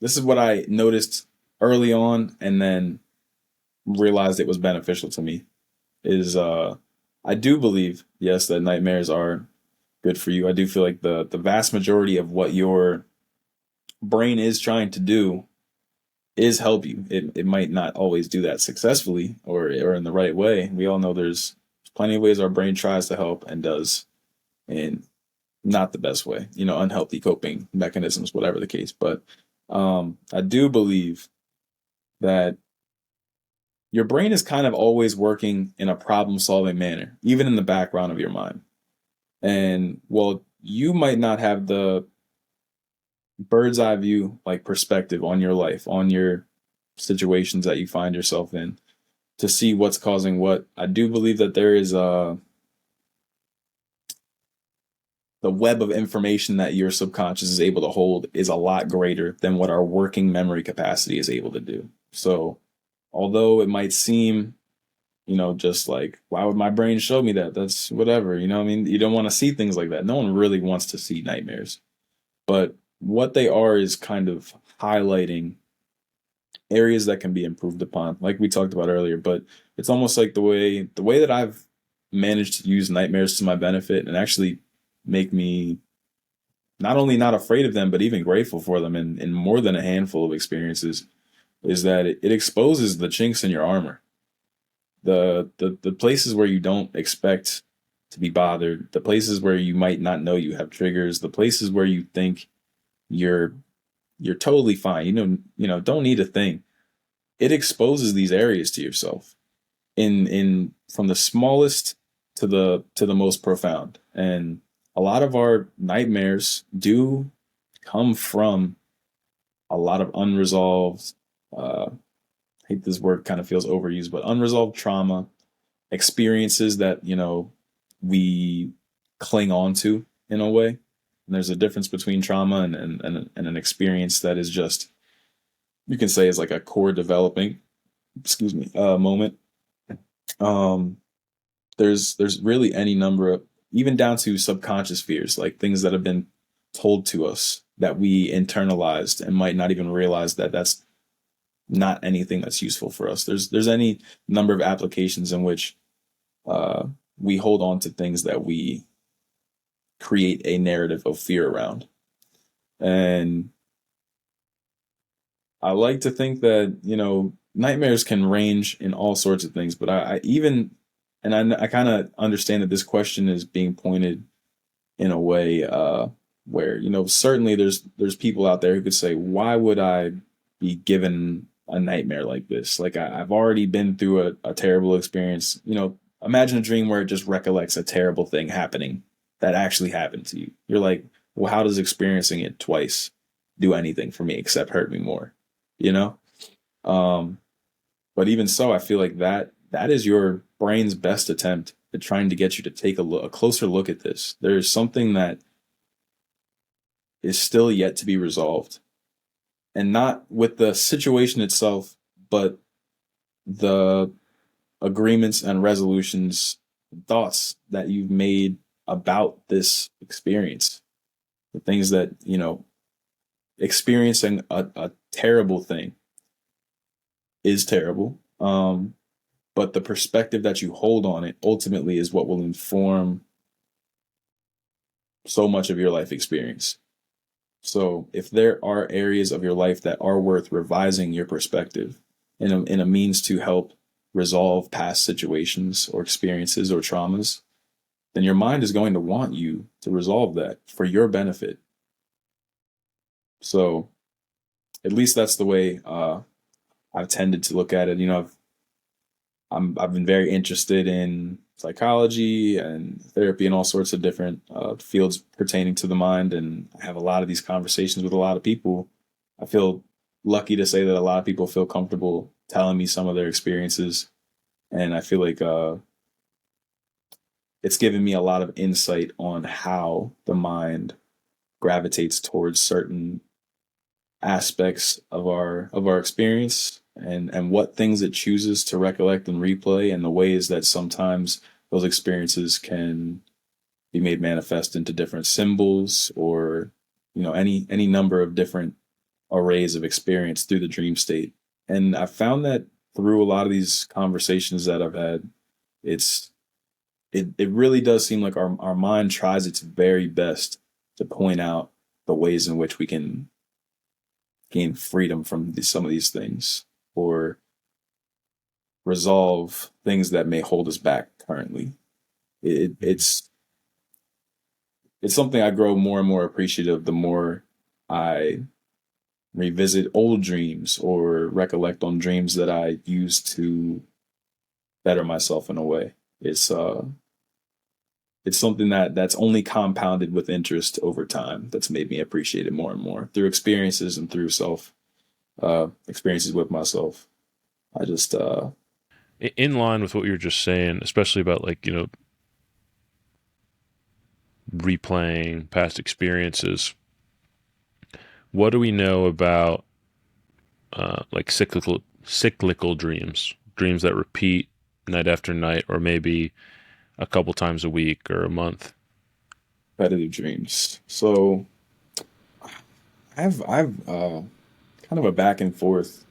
this is what I noticed early on and then realized it was beneficial to me is I do believe, yes, that nightmares are good for you. I do feel like the vast majority of what your brain is trying to do is help you. It might not always do that successfully or in the right way. We all know there's plenty of ways our brain tries to help and does in not the best way, unhealthy coping mechanisms, whatever the case. But I do believe that your brain is kind of always working in a problem solving manner, even in the background of your mind. And well, you might not have the bird's eye view, like perspective on your life, on your situations that you find yourself in to see what's causing what. I do believe that there is the web of information that your subconscious is able to hold is a lot greater than what our working memory capacity is able to do. So, although it might seem, just like, why would my brain show me that? That's whatever, I mean? You don't want to see things like that. No one really wants to see nightmares. But what they are is kind of highlighting areas that can be improved upon, like we talked about earlier. But it's almost like the way that I've managed to use nightmares to my benefit and actually make me not only not afraid of them, but even grateful for them in more than a handful of experiences, is that it exposes the chinks in your armor, the places where you don't expect to be bothered, the places where you might not know you have triggers, the places where you think you're you're totally fine. Don't need a thing. It exposes these areas to yourself in from the smallest to the most profound. And a lot of our nightmares do come from a lot of unresolved I hate this word, kind of feels overused, but unresolved trauma, experiences that, we cling on to in a way. And there's a difference between trauma and an experience that is just, you can say, is like a core developing, excuse me, moment. Um, there's really any number of, even down to subconscious fears, like things that have been told to us that we internalized and might not even realize that that's not anything that's useful for us. There's any number of applications in which uh, we hold on to things that we create a narrative of fear around. And I like to think that, nightmares can range in all sorts of things, but I even, and I kind of understand that this question is being pointed in a way where, certainly there's people out there who could say, why would I be given a nightmare like this? Like I've already been through a terrible experience. Imagine a dream where it just recollects a terrible thing happening that actually happened to you. You're like, well, how does experiencing it twice do anything for me except hurt me more? You know? Um, but even so, I feel like that is your brain's best attempt at trying to get you to take a closer look at this. There's something that is still yet to be resolved, and not with the situation itself, but the agreements and resolutions, thoughts that you've made about this experience. The things that, experiencing a terrible thing is terrible. But the perspective that you hold on it ultimately is what will inform so much of your life experience. So if there are areas of your life that are worth revising your perspective in a means to help resolve past situations or experiences or traumas, then your mind is going to want you to resolve that for your benefit. So at least that's the way I've tended to look at it. I've been very interested in psychology and therapy and all sorts of different fields pertaining to the mind, and I have a lot of these conversations with a lot of people. I feel lucky to say that a lot of people feel comfortable telling me some of their experiences, and I feel like it's given me a lot of insight on how the mind gravitates towards certain aspects of our experience, and what things it chooses to recollect and replay, and the ways that sometimes those experiences can be made manifest into different symbols, or any number of different arrays of experience through the dream state. And I found that through a lot of these conversations that I've had, it's it really does seem like our mind tries its very best to point out the ways in which we can gain freedom from some of these things or resolve things that may hold us back currently. It, it's it's something I grow more and more appreciative the more I revisit old dreams or recollect on dreams that I used to better myself in a way. It's uh it's something that's only compounded with interest over time that's made me appreciate it more and more through experiences and through self experiences with myself. I just
In line with what you were just saying, especially about like, replaying past experiences, what do we know about like cyclical dreams that repeat night after night, or maybe a couple times a week or a month?
repetitive dreams. So I've kind of a back and forth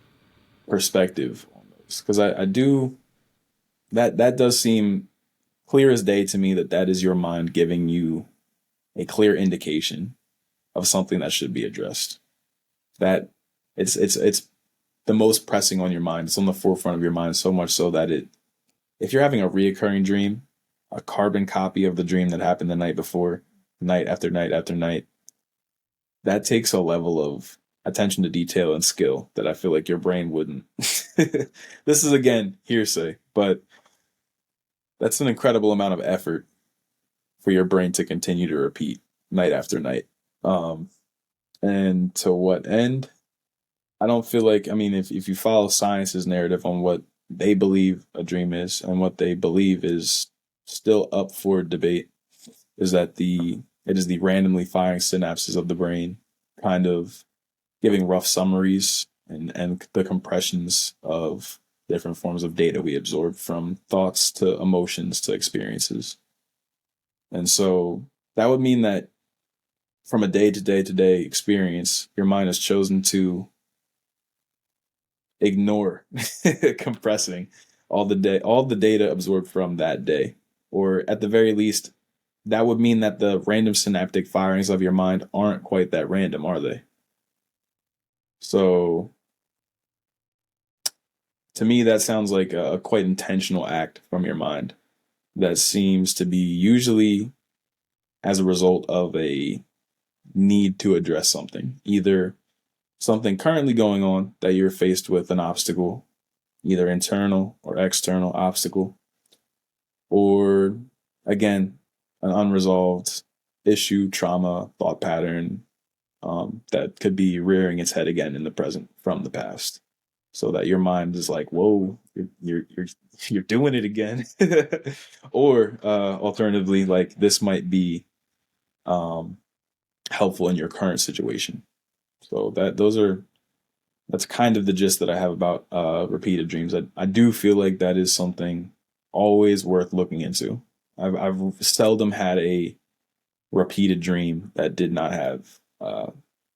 perspective on those because I do that does seem clear as day to me that that is your mind giving you a clear indication of something that should be addressed. That it's the most pressing on your mind. It's on the forefront of your mind so much so that it if you're having a reoccurring dream, a carbon copy of the dream that happened the night before, night after night after night, that takes a level of attention to detail and skill that I feel like your brain wouldn't. This is again hearsay, but that's an incredible amount of effort for your brain to continue to repeat night after night. Um, and to what end? I don't feel like, I mean, if you follow science's narrative on what they believe a dream is and what they believe is still up for debate, is that it is the randomly firing synapses of the brain kind of giving rough summaries and the compressions of different forms of data we absorb from thoughts to emotions to experiences. And so that would mean that from a day to day to day experience, your mind has chosen to ignore compressing all the data absorbed from that day. Or at the very least, that would mean that the random synaptic firings of your mind aren't quite that random, are they? So to me, that sounds like a quite intentional act from your mind that seems to be usually as a result of a need to address something, either something currently going on that you're faced with an obstacle, either internal or external obstacle, or again, an unresolved issue, trauma, thought pattern that could be rearing its head again in the present from the past. So that your mind is like, "Whoa, you're doing it again," or alternatively, like this might be um, helpful in your current situation. So that's kind of the gist that I have about repeated dreams. I do feel like that is something always worth looking into. I've seldom had a repeated dream that did not have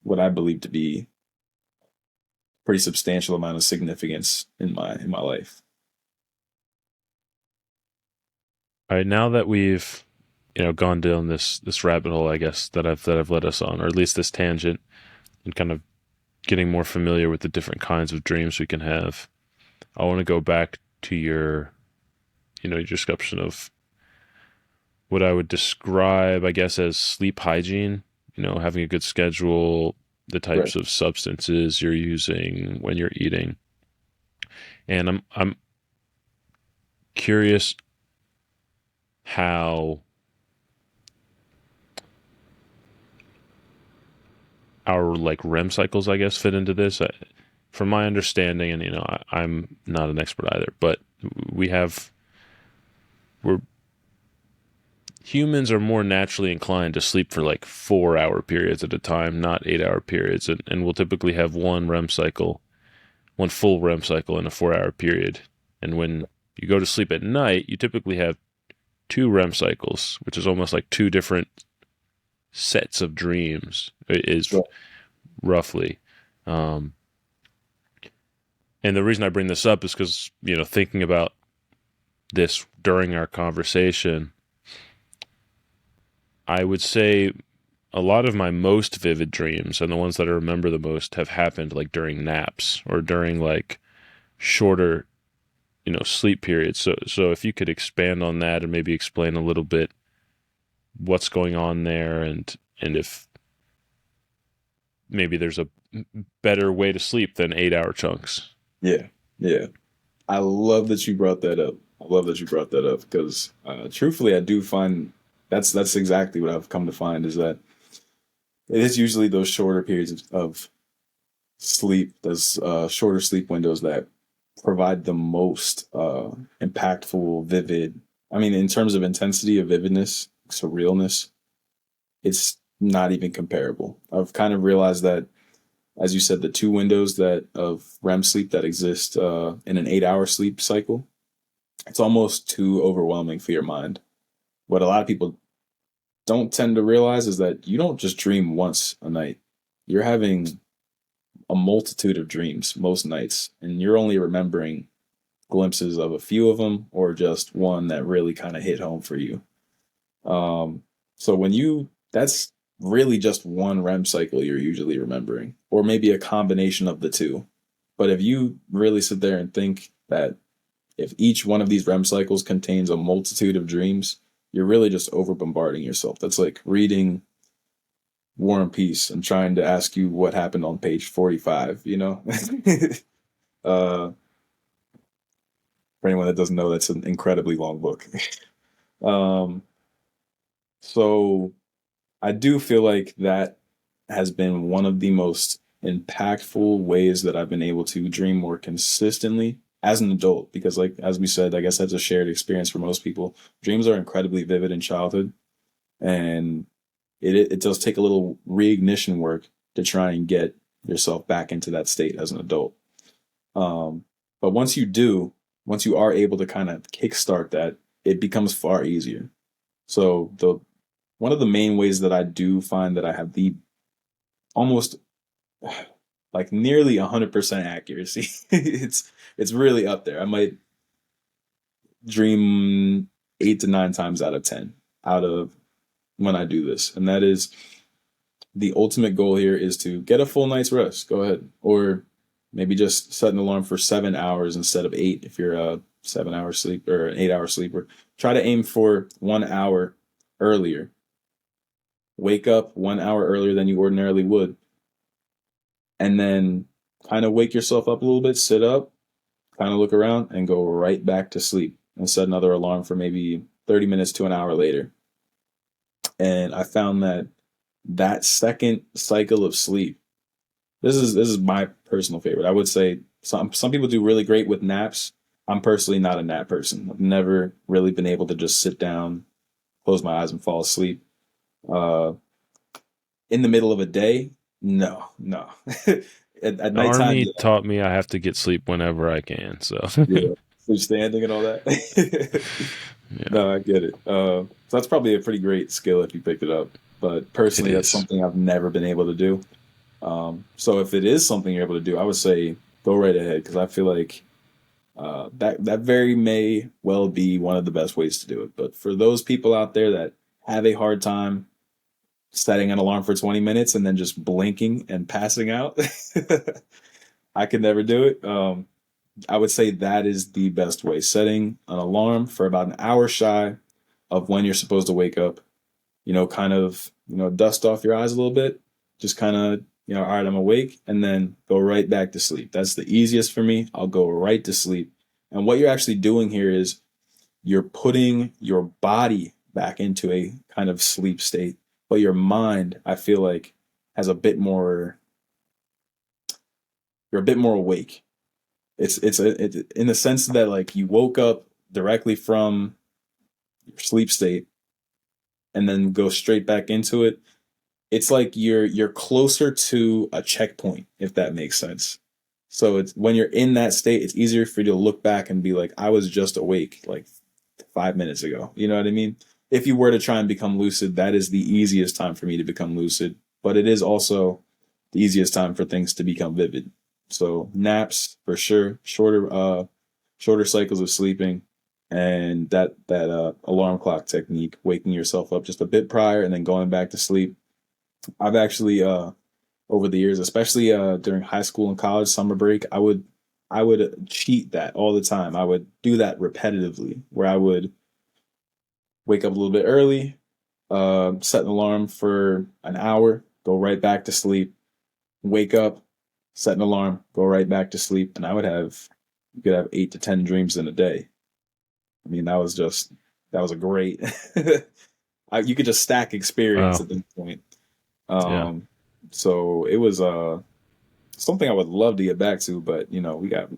what I believe to be a pretty substantial amount of significance in my life.
All right, now that we've gone down this rabbit hole, I guess that I've led us on, or at least this tangent, and kind of getting more familiar with the different kinds of dreams we can have. I want to go back to your description of what I would describe, I guess, as sleep hygiene. Having a good schedule, the
Right.
types of substances you're using when you're eating, and I'm curious how our like REM cycles, I guess, fit into this. From my understanding, and I'm not an expert either, but we have we're humans are more naturally inclined to sleep for like 4 hour periods at a time, not 8 hour periods, and we'll typically have one full REM cycle in a 4 hour period. And when you go to sleep at night, you typically have two REM cycles, which is almost like two different sets of dreams. Is
Right.
roughly. Um, And the reason I bring this up is because, thinking about this during our conversation, I would say a lot of my most vivid dreams and the ones that I remember the most have happened like during naps or during like shorter, sleep periods. So if you could expand on that and maybe explain a little bit what's going on there, and if maybe there's a better way to sleep than 8-hour chunks.
Yeah, yeah. I love that you brought that up. I love that you brought that up because, truthfully, I do find that's exactly what I've come to find is that it is usually those shorter periods of sleep, those shorter sleep windows that provide the most impactful, vivid. I mean, in terms of intensity of vividness, surrealness, it's not even comparable. I've kind of realized that, as you said, the two windows that of REM sleep that exist in an 8-hour sleep cycle, it's almost too overwhelming for your mind. What a lot of people don't tend to realize is that you don't just dream once a night. You're having a multitude of dreams most nights, and you're only remembering glimpses of a few of them or just one that really kind of hit home for you. So that's really just one REM cycle you're usually remembering, or maybe a combination of the two. But if you really sit there and think that if each one of these REM cycles contains a multitude of dreams, you're really just over bombarding yourself. That's like reading War and Peace and trying to ask you what happened on page 45, uh, for anyone that doesn't know, that's an incredibly long book. um, so I do feel like that has been one of the most impactful ways that I've been able to dream more consistently as an adult. Because, like, as we said, I guess that's a shared experience for most people. Dreams are incredibly vivid in childhood, and it does take a little reignition work to try and get yourself back into that state as an adult. Um, but once you are able to kind of kickstart that, it becomes far easier. So the one of the main ways that I do find that I have the almost like nearly 100% accuracy. it's really up there. I might dream 8 to 9 times out of 10 out of when I do this, and that is the ultimate goal here is to get a full night's rest. Go ahead, or maybe just set an alarm for 7 hours instead of eight if you're a 7 hour sleep or an 8 hour sleeper. Try to aim for 1 hour earlier. Wake up 1 hour earlier than you ordinarily would, and then kind of wake yourself up a little bit, sit up, kind of look around, and go right back to sleep and set another alarm for maybe 30 minutes to an hour later. And I found that that second cycle of sleep, this is my personal favorite. I would say some people do really great with naps. I'm personally not a nap person. I've never really been able to just sit down, close my eyes, and fall asleep. Uh, in the middle of a day, no, no. At
The
nighttime,
Army
yeah,
taught me I have to get sleep whenever I can. So,
yeah. Sleep standing and all that.
yeah,
No, I get it. So that's probably a pretty great skill if you picked it up. But
it
personally, that's
is.
something I've never been able to do. So if it is something you're able to do, I would say go right ahead because I feel like that very may well be one of the best ways to do it. But for those people out there that have a hard time setting an alarm for 20 minutes and then just blinking and passing out, I could never do it. I would say that is the best way. Setting an alarm for about an hour shy of when you're supposed to wake up, kind of, dust off your eyes a little bit, just kind of, all right, I'm awake, and then go right back to sleep. That's the easiest for me. I'll go right to sleep. And what you're actually doing here is you're putting your body back into a kind of sleep state, but your mind, I feel like, has a bit more, you're a bit more awake. In the sense that like you woke up directly from your sleep state and then go straight back into it. It's like you're closer to a checkpoint, if that makes sense. So it's when you're in that state, it's easier for you to look back and be like, I was just awake like 5 minutes ago. You know what I mean? If you were to try and become lucid, that is the easiest time for me to become lucid, but it is also the easiest time for things to become vivid. So naps for sure, shorter cycles of sleeping, and that alarm clock technique, waking yourself up just a bit prior and then going back to sleep. I've actually over the years, especially during high school and college summer break, I would cheat that all the time. I would do that repetitively, where I would wake up a little bit early, set an alarm for an hour, go right back to sleep, wake up, set an alarm, go right back to sleep, and I would have you could have 8 to 10 dreams in a day. I mean, that was a great. You could just stack experience
Wow.
at this point.
Yeah.
Um, so it was something I would love to get back to, but we got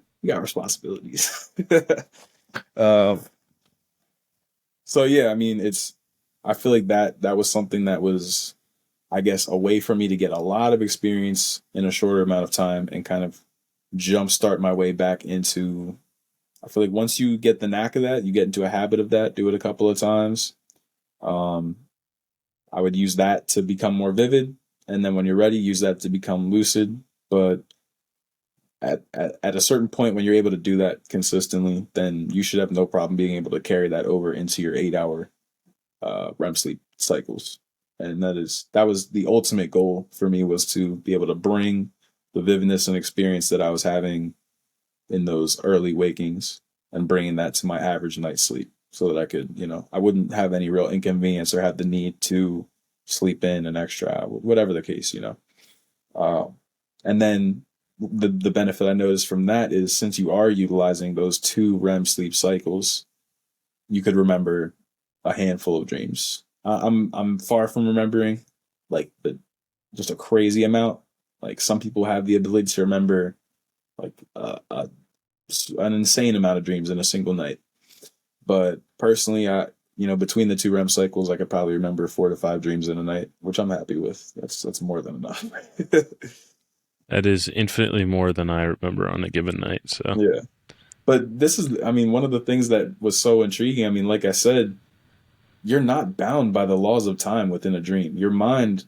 responsibilities. um, so yeah, I mean, I feel like that was something that was, I guess, a way for me to get a lot of experience in a shorter amount of time and kind of jumpstart my way back into. I feel like once you get the knack of that, you get into a habit of that, do it a couple of times. Um, I would use that to become more vivid. And then when you're ready, use that to become lucid. But at a certain point, when you're able to do that consistently, then you should have no problem being able to carry that over into your 8 hour REM sleep cycles. And that was the ultimate goal for me, was to be able to bring the vividness and experience that I was having in those early wakings and bringing that to my average night's sleep, so that I could, I wouldn't have any real inconvenience or have the need to sleep in an extra hour, whatever the case. Um, and then the benefit I noticed from that is, since you are utilizing those two REM sleep cycles, you could remember a handful of dreams. I'm far from remembering like just a crazy amount. Like, some people have the ability to remember like an insane amount of dreams in a single night. But personally, between the two REM cycles, I could probably remember 4 to 5 dreams in a night, which I'm happy with. That's more than enough.
That is infinitely more than I remember on a given night. So,
Yeah. But this is, I mean, one of the things that was so intriguing. I mean, like I said, you're not bound by the laws of time within a dream. Your mind,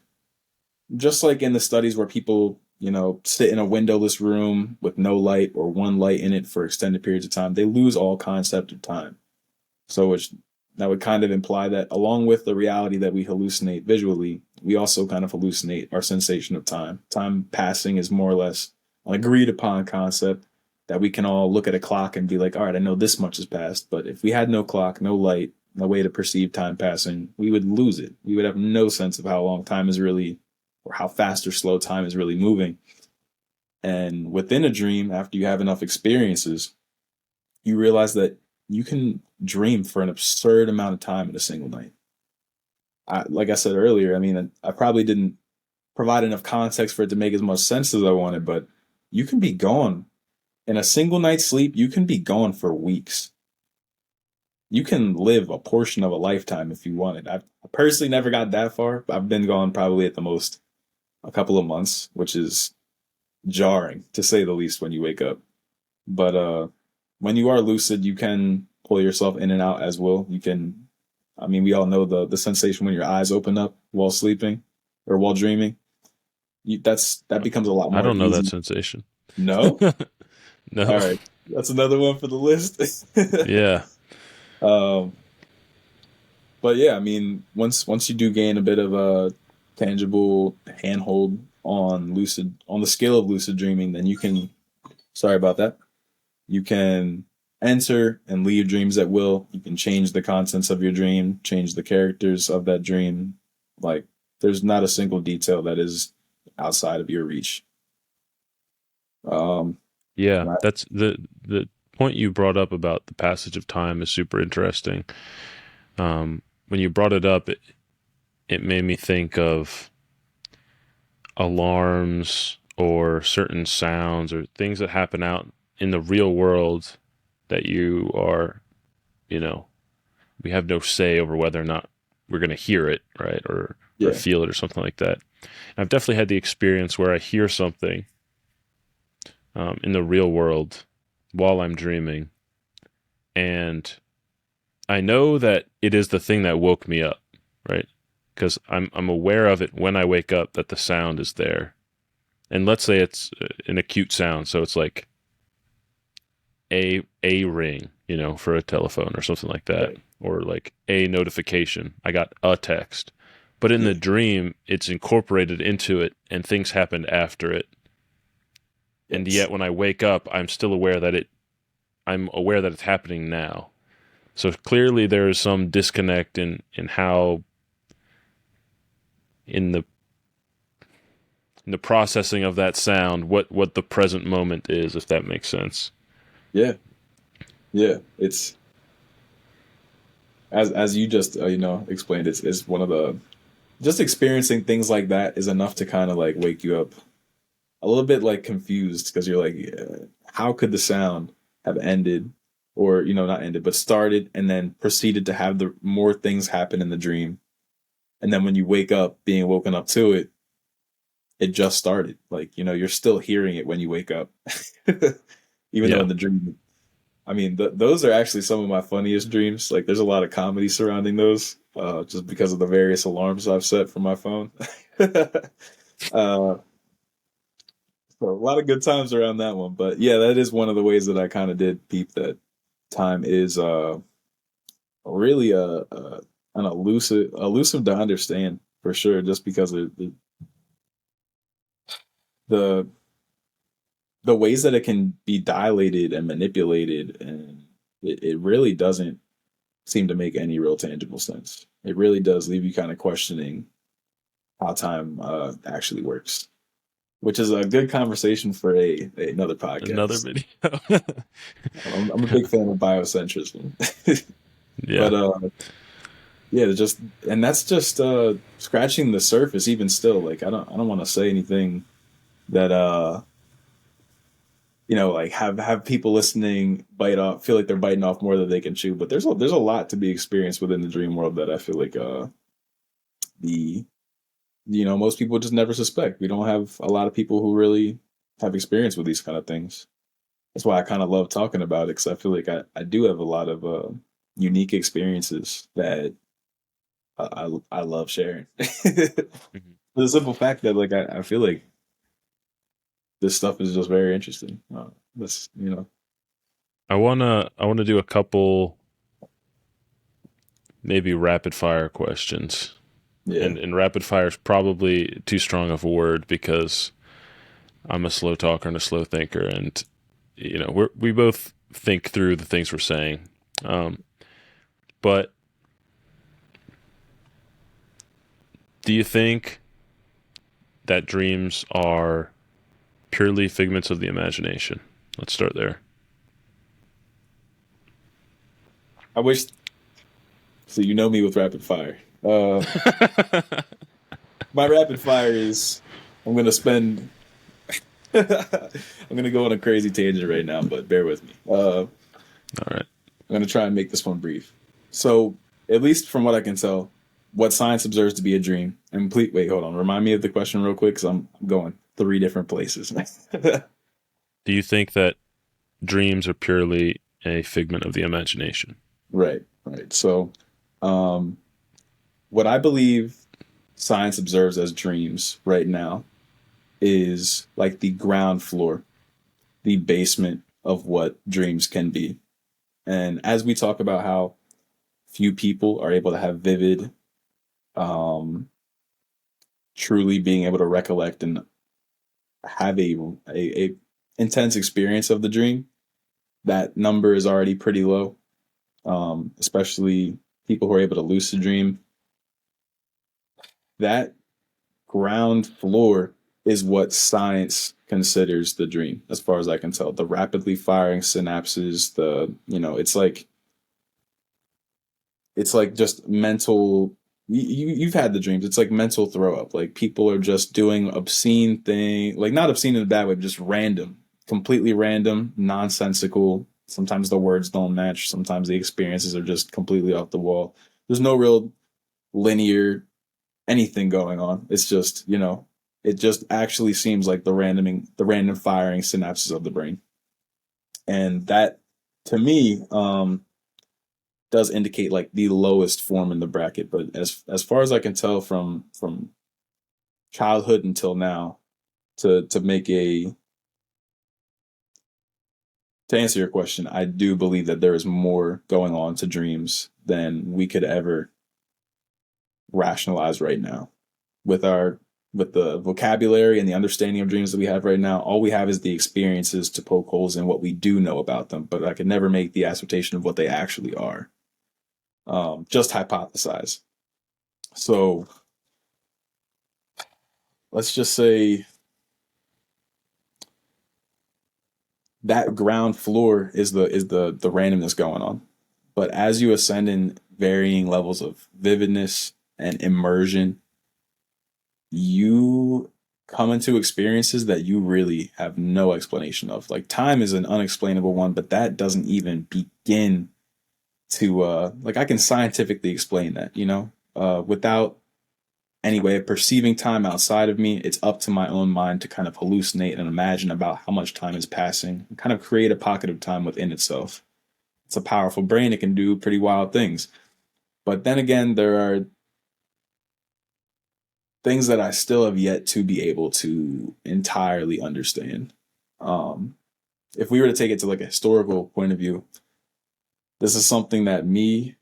just like in the studies where people, sit in a windowless room with no light or one light in it for extended periods of time, they lose all concept of time. So which that would kind of imply that, along with the reality that we hallucinate visually, we also kind of hallucinate our sensation of time. Time passing is more or less an agreed upon concept that we can all look at a clock and be like, all right, I know this much has passed. But if we had no clock, no light, no way to perceive time passing, we would lose it. We would have no sense of how long time is really, or how fast or slow time is really moving. And within a dream, after you have enough experiences, you realize that you can dream for an absurd amount of time in a single night. Like I said earlier, I mean, I probably didn't provide enough context for it to make as much sense as I wanted, but you can be gone in a single night's sleep. You can be gone for weeks. You can live a portion of a lifetime if you wanted. I personally never got that far. I've been gone probably at the most a couple of months, which is jarring to say the least when you wake up. But when you are lucid, you can pull yourself in and out as well. You can, I mean, we all know the sensation when your eyes open up while sleeping or while dreaming. That becomes a lot
I
more
don't know that
easy.
sensation.
No,
No.
all right, that's another one for the list.
Yeah.
um, but yeah, I mean, once you do gain a bit of a tangible handhold on the scale of lucid dreaming, then you can. Sorry about that. You can enter and leave dreams at will. You can change the contents of your dream, change the characters of that dream. Like, there's not a single detail that is outside of your reach. Um,
Yeah.
right.
That's the point you brought up about the passage of time is super interesting. When you brought it up, it made me think of alarms or certain sounds or things that happen out in the real world that you are, you know, we have no say over whether or not we're going to hear it, right? Or
Yeah.
feel it or something like that. And I've definitely had the experience where I hear something in the real world while I'm dreaming, and I know that it is the thing that woke me up, right? Because I'm aware of it when I wake up that the sound is there, and let's say it's an acute sound, so it's like a ring, for a telephone or something like that,
Right.
or like a notification. I got a text. But in the
Yeah.
dream, it's incorporated into it and things happened after it. And
Yes.
yet when I wake up, I'm aware that it's happening now. So clearly there is some disconnect in how in the in the processing of that sound what the present moment is, if that makes sense.
Yeah. Yeah. It's as you just explained. It's one of the just experiencing things like that is enough to kind of like wake you up a little bit like confused because you're like, yeah, how could the sound have ended or not ended but started and then proceeded to have the more things happen in the dream, and then when you wake up being woken up to it, it just started. Like you're still hearing it when you wake up, even though
Yeah.
in the dream. I mean, those are actually some of my funniest dreams. Like, there's a lot of comedy surrounding those, just because of the various alarms I've set for my phone. uh, so a lot of good times around that one. But yeah, that is one of the ways that I kind of did peep that time is really an elusive to understand for sure, just because of the the ways that it can be dilated and manipulated, and it really doesn't seem to make any real tangible sense. It really does leave you kind of questioning how time actually works, which is a good conversation for another
Another
podcast.
video.
I'm a big fan of biocentrism,
Yeah.
but yeah, just and that's just scratching the surface. Even still, like I don't want to say anything that like have people listening bite off, feel like they're biting off more than they can chew. But there's a lot to be experienced within the dream world that I feel like the most people just never suspect. We don't have a lot of people who really have experience with these kind of things. That's why I kind of love talking about it, because I feel like I do have a lot of unique experiences that I love sharing.
Mhm.
For the simple fact that like I feel like this stuff is just very interesting. This
I wanna do a couple maybe rapid fire questions.
yeah.
And rapid fire is probably too strong of a word because I'm a slow talker and a slow thinker, and we both think through the things we're saying. Um, but do you think that dreams are purely figments of the imagination? Let's start there.
I wish so. Me with rapid fire. My rapid fire is I'm gonna spend. I'm gonna go on a crazy tangent right now, but bear with me.
All right.
I'm gonna try and make this one brief. So, at least from what I can tell, what science observes to be a dream. And please, wait, hold on. Remind me of the question real quick, because I'm going three different places.
Do you think that dreams are purely a figment of the imagination?
Right, right. So, um, what I believe science observes as dreams right now is like the ground floor, the basement of what dreams can be. And as we talk about how few people are able to have vivid, um, truly being able to recollect and have a intense experience of the dream, that number is already pretty low. Especially people who are able to lucid dream. That ground floor is what science considers the dream, as far as I can tell. The rapidly firing synapses, the it's like just mental. You've had the dreams. It's like mental throw up. Like people are just doing obscene thing, like not obscene in a bad way, but just random, completely random, nonsensical. Sometimes the words don't match. Sometimes the experiences are just completely off the wall. There's no real linear anything going on. It's just it just actually seems like the random firing synapses of the brain, and that to me does indicate like the lowest form in the bracket. But as far as I can tell from childhood until now, to make a to answer your question, I do believe that there is more going on to dreams than we could ever rationalize right now. With our with the vocabulary and the understanding of dreams that we have right now, all we have is the experiences to poke holes in what we do know about them, but I could never make the assertion of what they actually are. Just hypothesize. So let's just say that ground floor is the randomness going on. But as you ascend in varying levels of vividness and immersion, you come into experiences that you really have no explanation of. Like time is an unexplainable one, but that doesn't even begin to like I can scientifically explain that, without any way of perceiving time outside of me. It's up to my own mind to kind of hallucinate and imagine about how much time is passing and kind of create a pocket of time within itself. It's a powerful brain. It can do pretty wild things. But then again, there are things that I still have yet to be able to entirely understand. Um, if we were to take it to like a historical point of view, this is something that me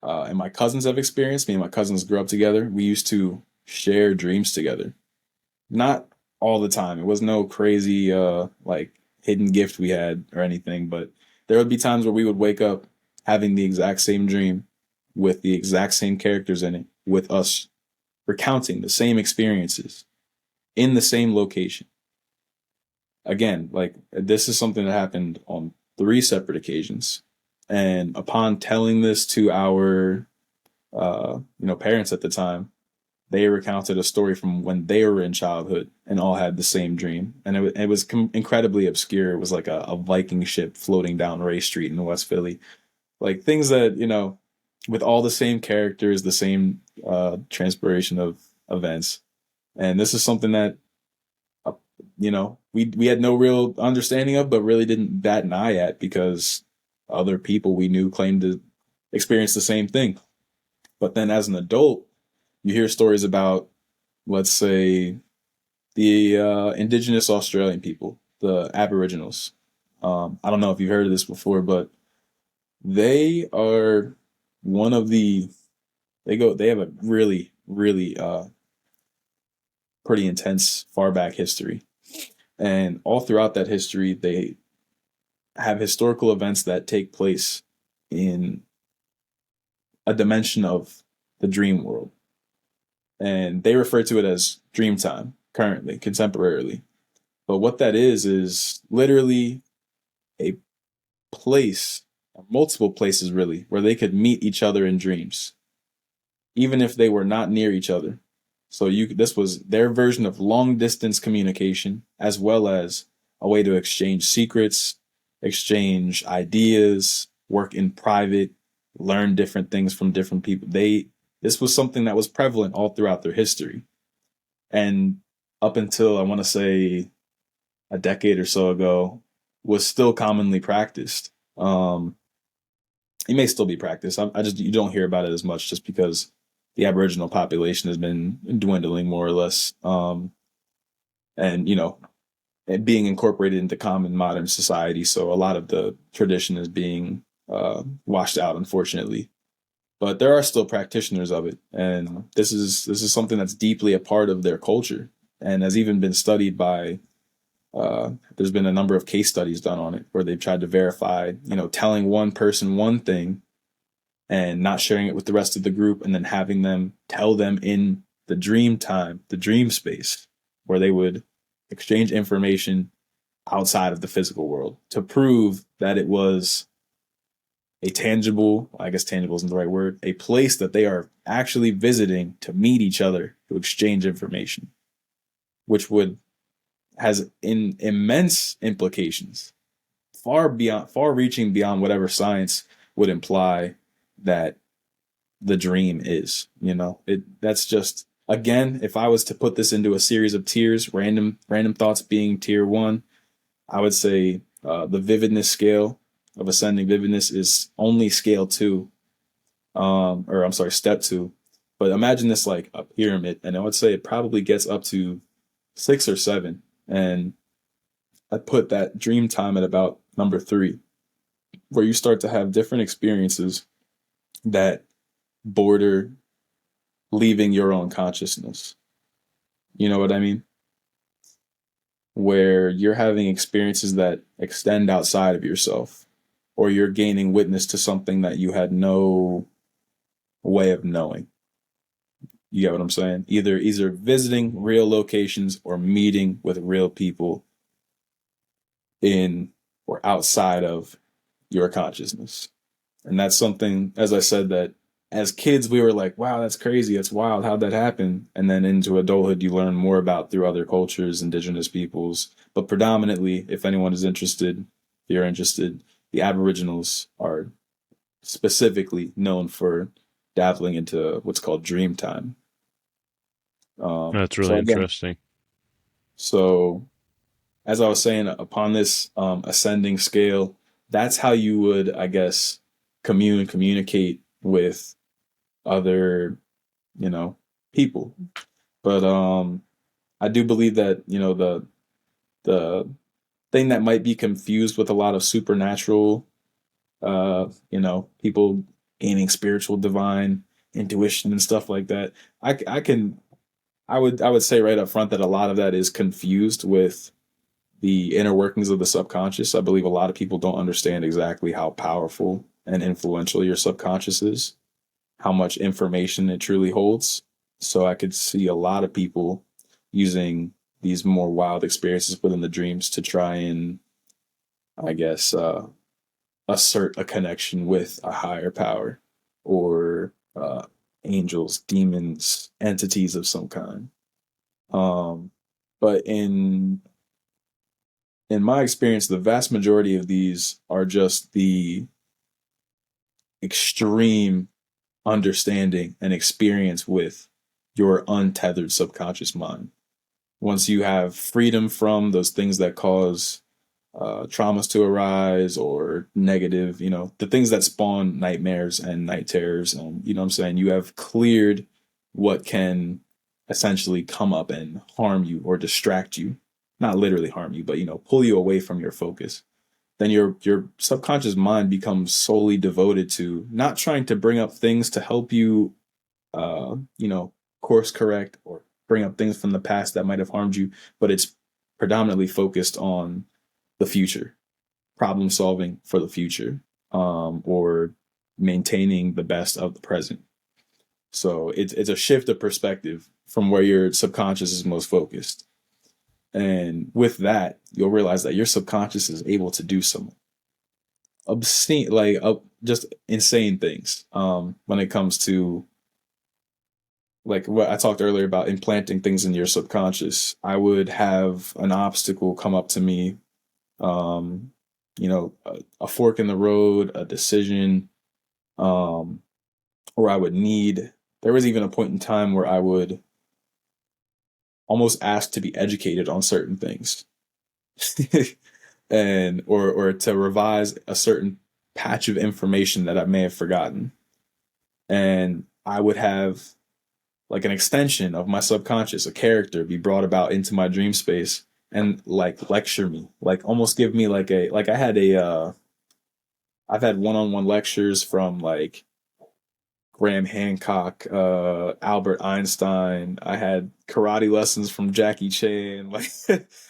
and my cousins have experienced. Me and my cousins grew up together. We used to share dreams together. Not all the time. It was no crazy like hidden gift we had or anything, but there would be times where we would wake up having the exact same dream with the exact same characters in it, with us recounting the same experiences in the same location. Again, like this is something that happened on three separate occasions. And upon telling this to our parents at the time, they recounted a story from when they were in childhood and all had the same dream. And it was incredibly obscure. It was like a Viking ship floating down Ray Street in West Philly. Like things that, with all the same characters, the same transpiration of events. And this is something that, we had no real understanding of, but really didn't bat an eye at because other people we knew claimed to experience the same thing. But then as an adult, you hear stories about, let's say, the indigenous Australian people, the Aboriginals. I don't know if you've heard of this before, but they are one of the they have a really, really pretty intense far back history. And all throughout that history, they have historical events that take place in a dimension of the dream world. And they refer to it as dream time currently, contemporarily. But what that is literally a place, multiple places really, where they could meet each other in dreams, even if they were not near each other. So this was their version of long distance communication, as well as a way to exchange secrets, exchange ideas, work in private, learn different things from different people. This was something that was prevalent all throughout their history. And up until I want to say a decade or so ago, was still commonly practiced. It may still be practiced. I just you don't hear about it as much just because the Aboriginal population has been dwindling more or less, and it being incorporated into common modern society. So a lot of the tradition is being washed out, unfortunately. But there are still practitioners of it, and this is something that's deeply a part of their culture, and has even been studied by. There's been a number of case studies done on it where they've tried to verify, telling one person one thing and not sharing it with the rest of the group, and then having them tell them in the dream time, the dream space, where they would exchange information outside of the physical world to prove that it was a tangible, I guess tangible isn't the right word, a place that they are actually visiting to meet each other, to exchange information, which would has immense implications, far reaching beyond whatever science would imply that the dream is. That's just, again, if I was to put this into a series of tiers, random thoughts being tier one, I would say the vividness scale of ascending vividness is only scale two, or I'm sorry, step two. But imagine this like a pyramid, and I would say it probably gets up to six or seven. And I put that dream time at about number three, where you start to have different experiences that border leaving your own consciousness. You know what I mean? Where you're having experiences that extend outside of yourself, or you're gaining witness to something that you had no way of knowing. You get what I'm saying? Either visiting real locations or meeting with real people in or outside of your consciousness. And that's something, as I said, that as kids we were like, wow, that's crazy, that's wild, how'd that happen? And then into adulthood you learn more about through other cultures, indigenous peoples. But predominantly, if anyone is interested, if you're interested, the Aboriginals are specifically known for dabbling into what's called dream time.
That's
So
really
again,
interesting.
so as I was saying, upon this ascending scale, that's how you would, I guess, communicate with other, you know, people. But I do believe that, the thing that might be confused with a lot of supernatural, people gaining spiritual divine intuition and stuff like that. I can I would say right up front that a lot of that is confused with the inner workings of the subconscious. I believe a lot of people don't understand exactly how powerful and influential your subconscious is, how much information it truly holds. So I could see a lot of people using these more wild experiences within the dreams to try and, I guess, assert a connection with a higher power or angels, demons, entities of some kind. Um, but in my experience, the vast majority of these are just the extreme understanding and experience with your untethered subconscious mind. Once you have freedom from those things that cause traumas to arise or negative, the things that spawn nightmares and night terrors, and you know what I'm saying, you have cleared what can essentially come up and harm you or distract you. Not literally harm you, but pull you away from your focus. Then your subconscious mind becomes solely devoted to not trying to bring up things to help you uh, you know, course correct or bring up things from the past that might have harmed you, but it's predominantly focused on the future, problem solving for the future, or maintaining the best of the present. So it's a shift of perspective from where your subconscious is most focused. And with that, you'll realize that your subconscious is able to do some obscene, like just insane things when it comes to like what I talked earlier about implanting things in your subconscious. I would have an obstacle come up to me, um, a fork in the road, a decision, um, where I would need. There was even a point in time where I would almost ask to be educated on certain things, and or to revise a certain patch of information that I may have forgotten, and I would have like an extension of my subconscious, a character be brought about into my dream space and like lecture me, like almost give me like I had I've had one-on-one lectures from like Graham Hancock, Albert Einstein. I had karate lessons from Jackie Chan,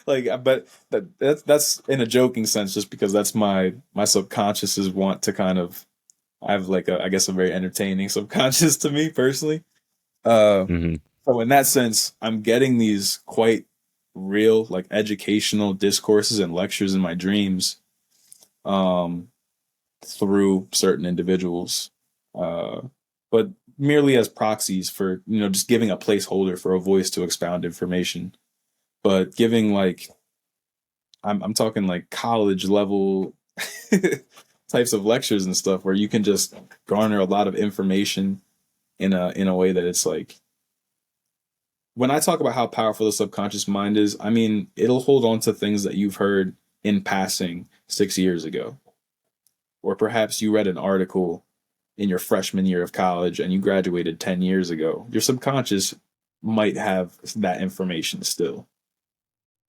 like but that's in a joking sense, just because that's my subconscious want to kind of. I have like I guess a very entertaining subconscious to me personally. Uh,
Hmm.
so in that sense, I'm getting these quite real, like educational discourses and lectures in my dreams, um, through certain individuals, uh, but merely as proxies for just giving a placeholder for a voice to expound information. But giving like I'm talking like college level types of lectures and stuff where you can just garner a lot of information in a way that it's like when I talk about how powerful the subconscious mind is, I mean, it'll hold on to things that you've heard in passing 6 years ago. Or perhaps you read an article in your freshman year of college and you graduated 10 years ago. Your subconscious might have that information still.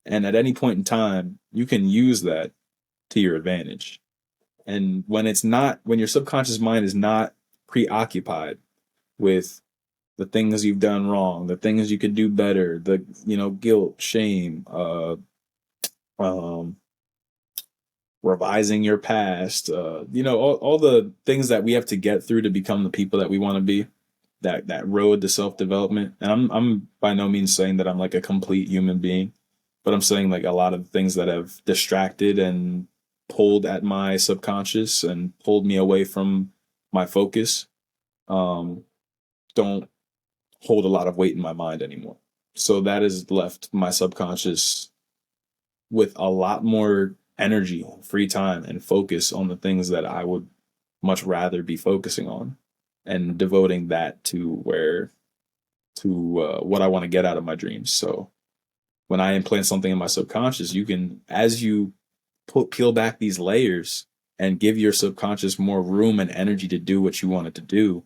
And at any point in time, you can use that to your advantage. And when it's not, when your subconscious mind is not preoccupied with the things you've done wrong, the things you could do better, the, guilt, shame, um, revising your past, all the things that we have to get through to become the people that we want to be, that road to self-development. And I'm by no means saying that I'm like a complete human being, but I'm saying like a lot of things that have distracted and pulled at my subconscious and pulled me away from my focus, um, don't hold a lot of weight in my mind anymore. So that has left my subconscious with a lot more energy, free time, and focus on the things that I would much rather be focusing on, and devoting that to what I want to get out of my dreams. So when I implant something in my subconscious, you can, as you peel back these layers and give your subconscious more room and energy to do what you want it to do,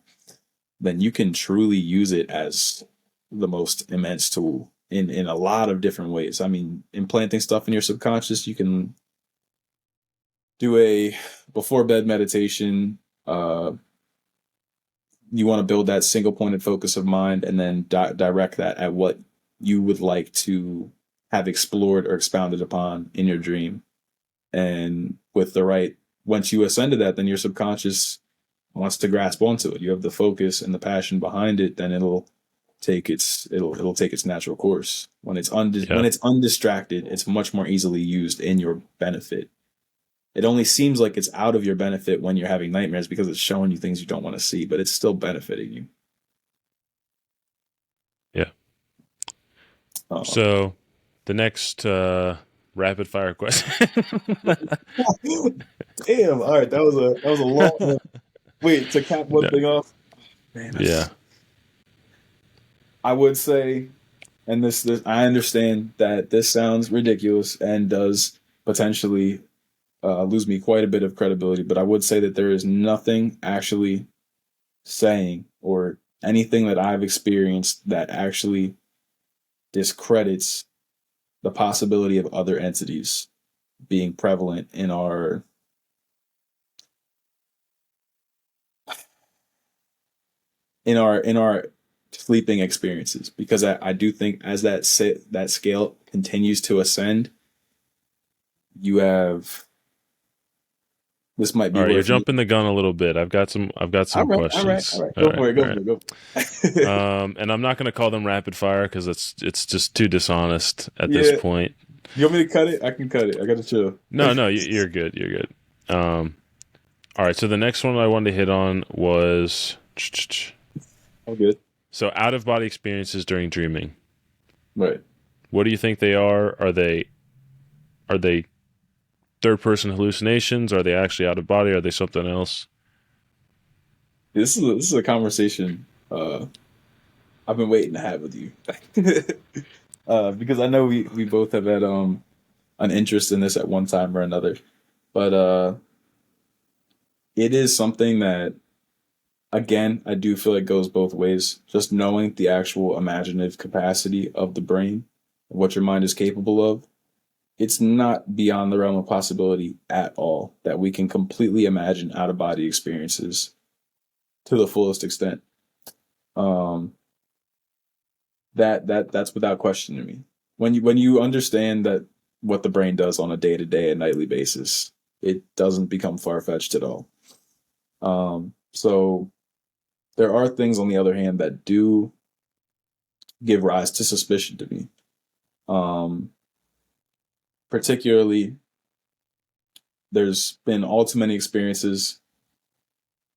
then you can truly use it as the most immense tool in a lot of different ways. I mean, implanting stuff in your subconscious, you can do a before bed meditation. You want to build that single pointed focus of mind, and then direct that at what you would like to have explored or expounded upon in your dream. And with the right, once you ascend to that, then your subconscious wants to grasp onto it. You have the focus and the passion behind it, then it'll take its natural course. When
Yeah.
it's undistracted, it's much more easily used in your benefit. It only seems like it's out of your benefit when you're having nightmares because it's showing you things you don't want to see, but it's still benefiting you.
Yeah.
Um,
So the next rapid fire question.
Damn! All right, that was a long one. Wait, to cap one
No,
thing off, man.
yeah.
I would say, and this I understand that this sounds ridiculous and does potentially lose me quite a bit of credibility, but I would say that there is nothing actually saying or anything that I've experienced that actually discredits the possibility of other entities being prevalent in our sleeping experiences, because I do think as that scale continues to ascend, you have, this might
All
be
right, you're
worth me.
jumping the gun a little bit. I've got some
All
questions.
right,
All
go
right,
for it,
all
go
right.
for it, go for it.
And I'm not going to call them rapid fire because it's just too dishonest at this
Yeah,
point.
you want me to cut it? I can cut it. I got to chill.
No, no, you're good. You're good. Um, all right. So the next one I wanted to hit on was
I'm good.
so out of body experiences during dreaming.
Right.
What do you think they are? Are they third person hallucinations? Are they actually out of body? Are they something else?
This is a conversation I've been waiting to have with you. Because I know we both have had an interest in this at one time or another. But it is something that, again, I do feel like goes both ways. Just knowing the actual imaginative capacity of the brain, what your mind is capable of, it's not beyond the realm of possibility at all that we can completely imagine out of body experiences to the fullest extent. Um, that's without question to me. When you understand that what the brain does on a day to day and nightly basis, it doesn't become far fetched at all. So there are things, on the other hand, that do give rise to suspicion to me. Um, Particularly, there's been all too many experiences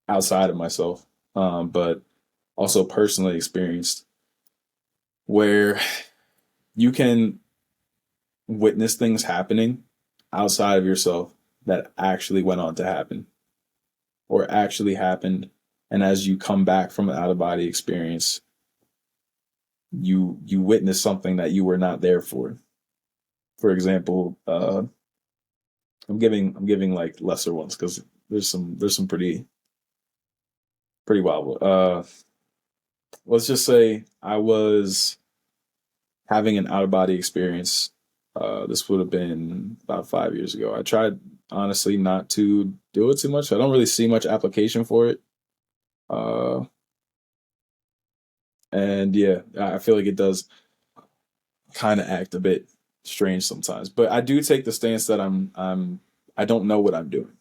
outside of myself, but also personally experienced, where you can witness things happening outside of yourself that actually went on to happen or actually happened. And as you come back from an out of body experience, you witness something that you were not there for. For example, I'm giving like lesser ones because there's some pretty wild. Let's just say I was having an out of body experience This would have been about 5 years ago. I tried honestly not to do it too much. I don't really see much application for it. Uh, and yeah, I feel like it does kind of act a bit strange sometimes. But I do take the stance that I don't know what I'm doing,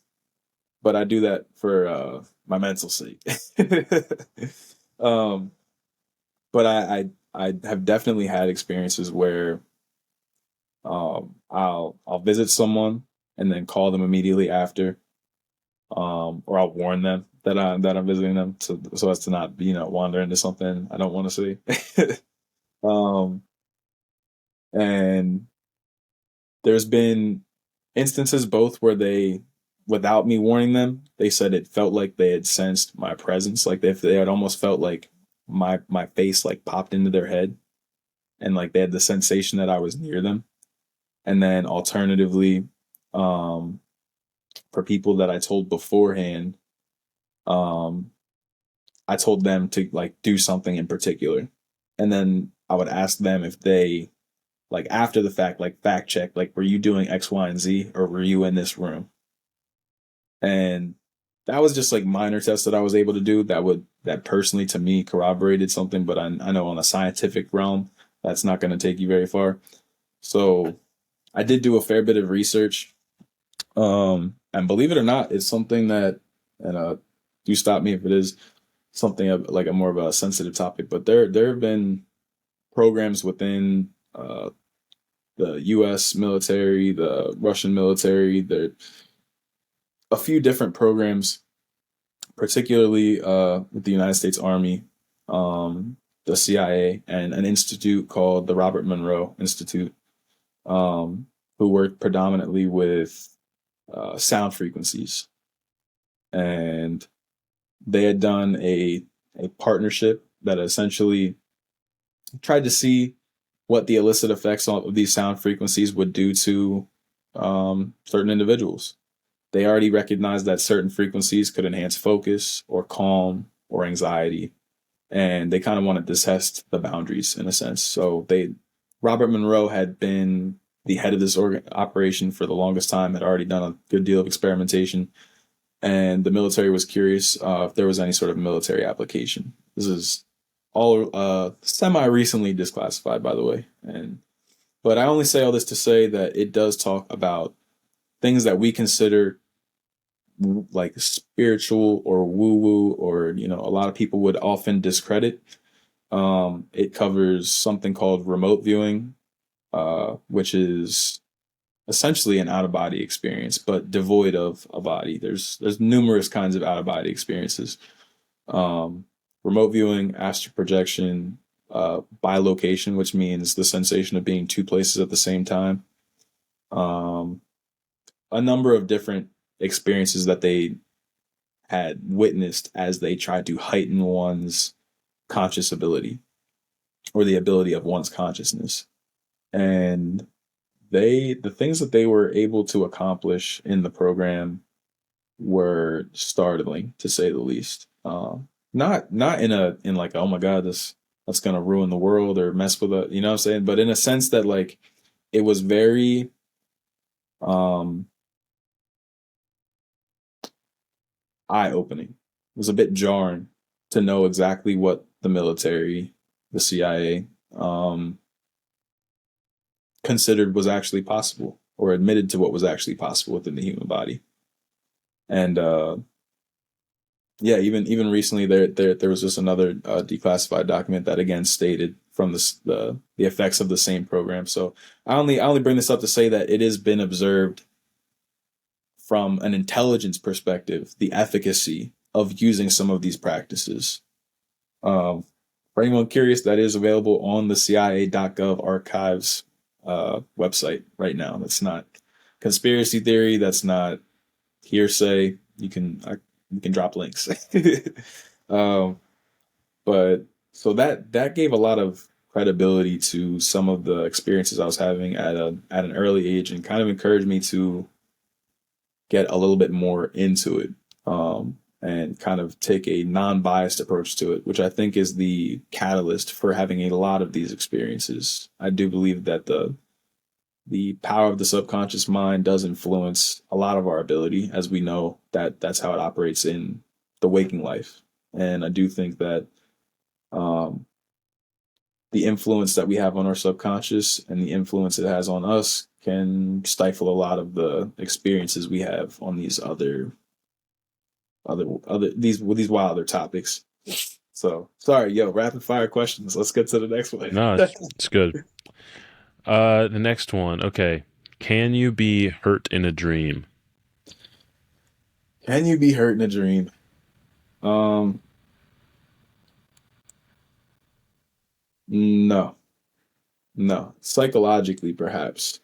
but I do that for my mental sake. um, but I have definitely had experiences where I'll visit someone and then call them immediately after, or I'll warn them that I'm visiting them so as to not wander into something I don't want to see. um, and there's been instances both where they, without me warning them, they said it felt like they had sensed my presence, like they had almost felt like my face like popped into their head, and like they had the sensation that I was near them. And then alternatively, um, for people that I told beforehand, um, I told them to like do something in particular, and then I would ask them if they, like after the fact, like fact check, like were you doing X, Y, and Z, or were you in this room? And that was just like minor tests that I was able to do that personally to me corroborated something, but I know on a scientific realm that's not going to take you very far. So I did do a fair bit of research, and believe it or not, it's something that, and do stop me if it is something of like a more of a sensitive topic, but there have been programs within the U.S. military, the Russian military, there a few different programs, particularly with the United States Army, the CIA, and an institute called the Robert Monroe Institute, um, who worked predominantly with sound frequencies. And they had done a partnership that essentially tried to see what the illicit effects of these sound frequencies would do to certain individuals. They already recognized that certain frequencies could enhance focus or calm or anxiety, and they kind of wanted to test the boundaries in a sense. So Robert Monroe had been the head of this operation for the longest time, had already done a good deal of experimentation, and the military was curious if there was any sort of military application. This is all semi recently disclassified, by the way, and but I only say all this to say that it does talk about things that we consider like spiritual or woo woo, or a lot of people would often discredit. It covers something called remote viewing, which is essentially an out of body experience, but devoid of a body. There's numerous kinds of out of body experiences. Um, Remote viewing, astral projection, bilocation, which means the sensation of being two places at the same time. Um, a number of different experiences that they had witnessed as they tried to heighten one's conscious ability, or the ability of one's consciousness. And the things that they were able to accomplish in the program were startling, to say the least. Not in like, oh my god, that's gonna ruin the world or mess with it, you know what I'm saying? But in a sense that like it was very um eye opening. It was a bit jarring to know exactly what the military, the CIA, considered was actually possible, or admitted to what was actually possible within the human body. And yeah, even recently there was just another declassified document that again stated from the effects of the same program. So I only bring this up to say that it has been observed from an intelligence perspective the efficacy of using some of these practices. Um, for anyone curious, that is available on the CIA.gov archives website right now. That's not conspiracy theory. That's not hearsay. You can drop links. um, but so that gave a lot of credibility to some of the experiences I was having at an early age, and kind of encouraged me to get a little bit more into it, and kind of take a non-biased approach to it, which I think is the catalyst for having a lot of these experiences. I do believe that the power of the subconscious mind does influence a lot of our ability, as we know that that's how it operates in the waking life. And I do think that um, the influence that we have on our subconscious and the influence it has on us can stifle a lot of the experiences we have on these other these wilder topics. So sorry, yo, rapid fire questions. Let's get to the next one.
No, it's good. The next one. Okay. Can you be hurt in a dream?
Can you be hurt in a dream? Um, no, no. Psychologically, perhaps.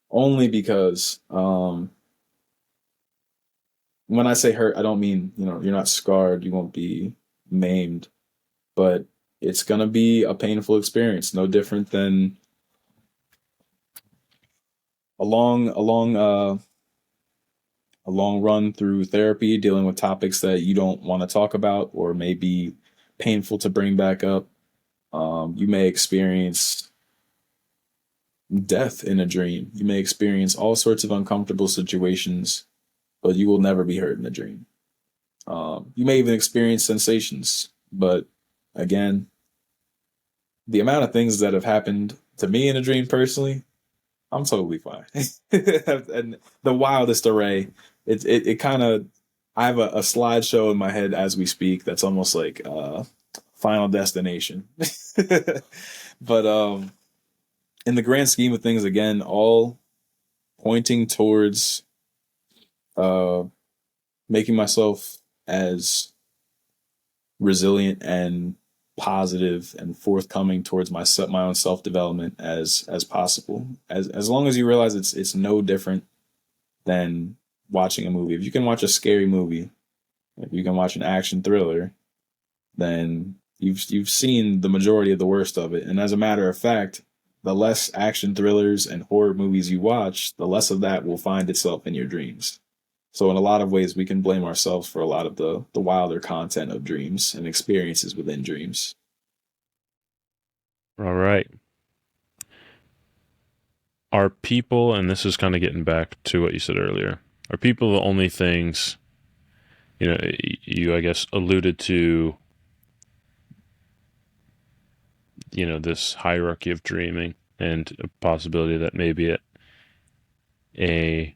Only because when I say hurt, I don't mean, you're not scarred, you won't be maimed, but it's gonna be a painful experience, no different than a long run through therapy, dealing with topics that you don't want to talk about or may be painful to bring back up. You may experience death in a dream. You may experience all sorts of uncomfortable situations, but you will never be hurt in a dream. You may even experience sensations, but again, the amount of things that have happened to me in a dream personally, I'm totally fine. And the wildest array, it kind of, I have a slideshow in my head as we speak that's almost like Final Destination. But in the grand scheme of things, again, all pointing towards uh, making myself as resilient and positive and forthcoming towards my own self development as possible. As long as you realize it's no different than watching a movie. If you can watch a scary movie, if you can watch an action thriller, then you've seen the majority of the worst of it. And as a matter of fact, the less action thrillers and horror movies you watch, the less of that will find itself in your dreams. So in a lot of ways, we can blame ourselves for a lot of the wilder content of dreams and experiences within dreams.
All right. Are people, and this is kind of getting back to what you said earlier, are people the only things, you, I guess, alluded to, this hierarchy of dreaming and a possibility that maybe a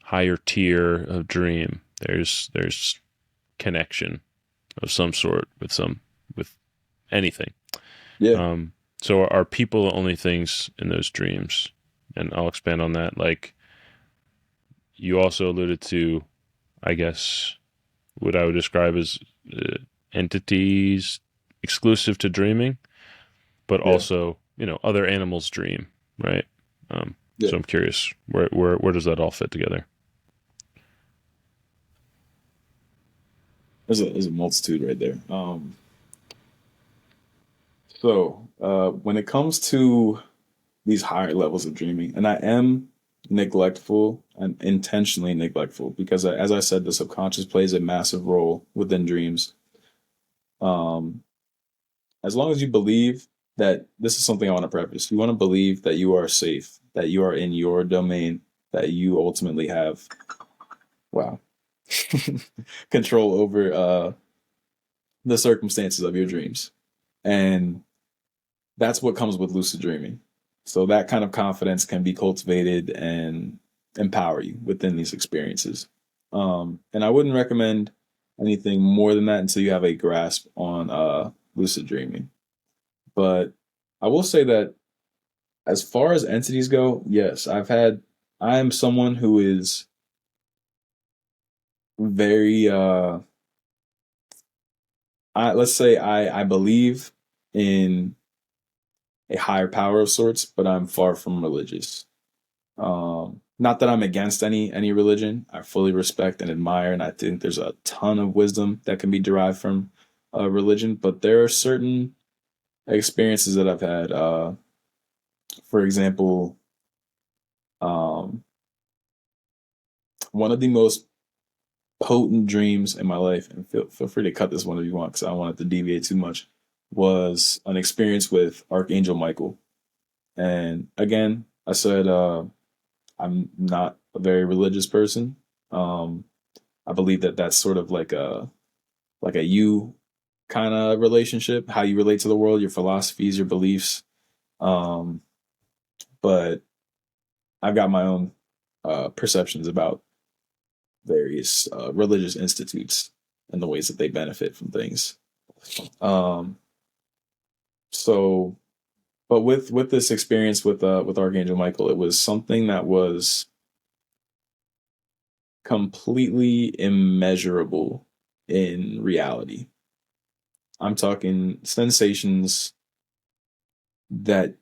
higher tier of dream, there's connection of some sort with anything.
Yeah.
So are people the only things in those dreams? And I'll expand on that. Like you also alluded to, I guess, what I would describe as entities exclusive to dreaming, but
Yeah.
also, other animals dream, right?
Yeah.
So I'm curious, where does that all fit together?
There's a multitude right there. So when it comes to these higher levels of dreaming, and I am neglectful and intentionally neglectful because, as I said, the subconscious plays a massive role within dreams. Um, as long as you believe that this is something I want to preface, you want to believe that you are safe, that you are in your domain, that you ultimately have, wow, control over the circumstances of your dreams. And that's what comes with lucid dreaming. So that kind of confidence can be cultivated and empower you within these experiences. And I wouldn't recommend anything more than that until you have a grasp on lucid dreaming. But I will say that as far as entities go, yes, I am someone who is very, let's say I believe in a higher power of sorts, but I'm far from religious. Not that I'm against any religion. I fully respect and admire, and I think there's a ton of wisdom that can be derived from religion. But there are certain experiences that I've had. For example, um, one of the most potent dreams in my life, and feel free to cut this one if you want, because I don't want it to deviate too much, was an experience with Archangel Michael. And again, I said I'm not a very religious person. Um, I believe that that's sort of like a you kind of relationship, how you relate to the world, your philosophies, your beliefs. Um, but I've got my own perceptions about various religious institutes and the ways that they benefit from things. Um, so, but with this experience with Archangel Michael, it was something that was completely immeasurable in reality. I'm talking sensations that,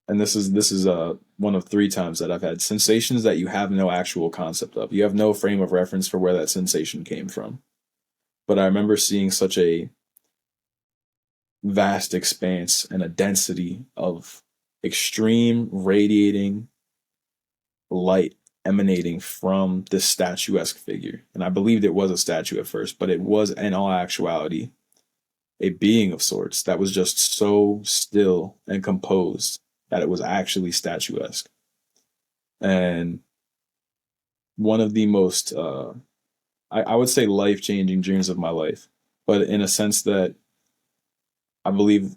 and this is one of three times that I've had sensations that you have no actual concept of. You have no frame of reference for where that sensation came from. But I remember seeing such a vast expanse and a density of extreme radiating light emanating from this statuesque figure. And I believed it was a statue at first, but it was in all actuality a being of sorts that was just so still and composed that it was actually statuesque. And one of the most, I would say, life changing dreams of my life, but in a sense that I believe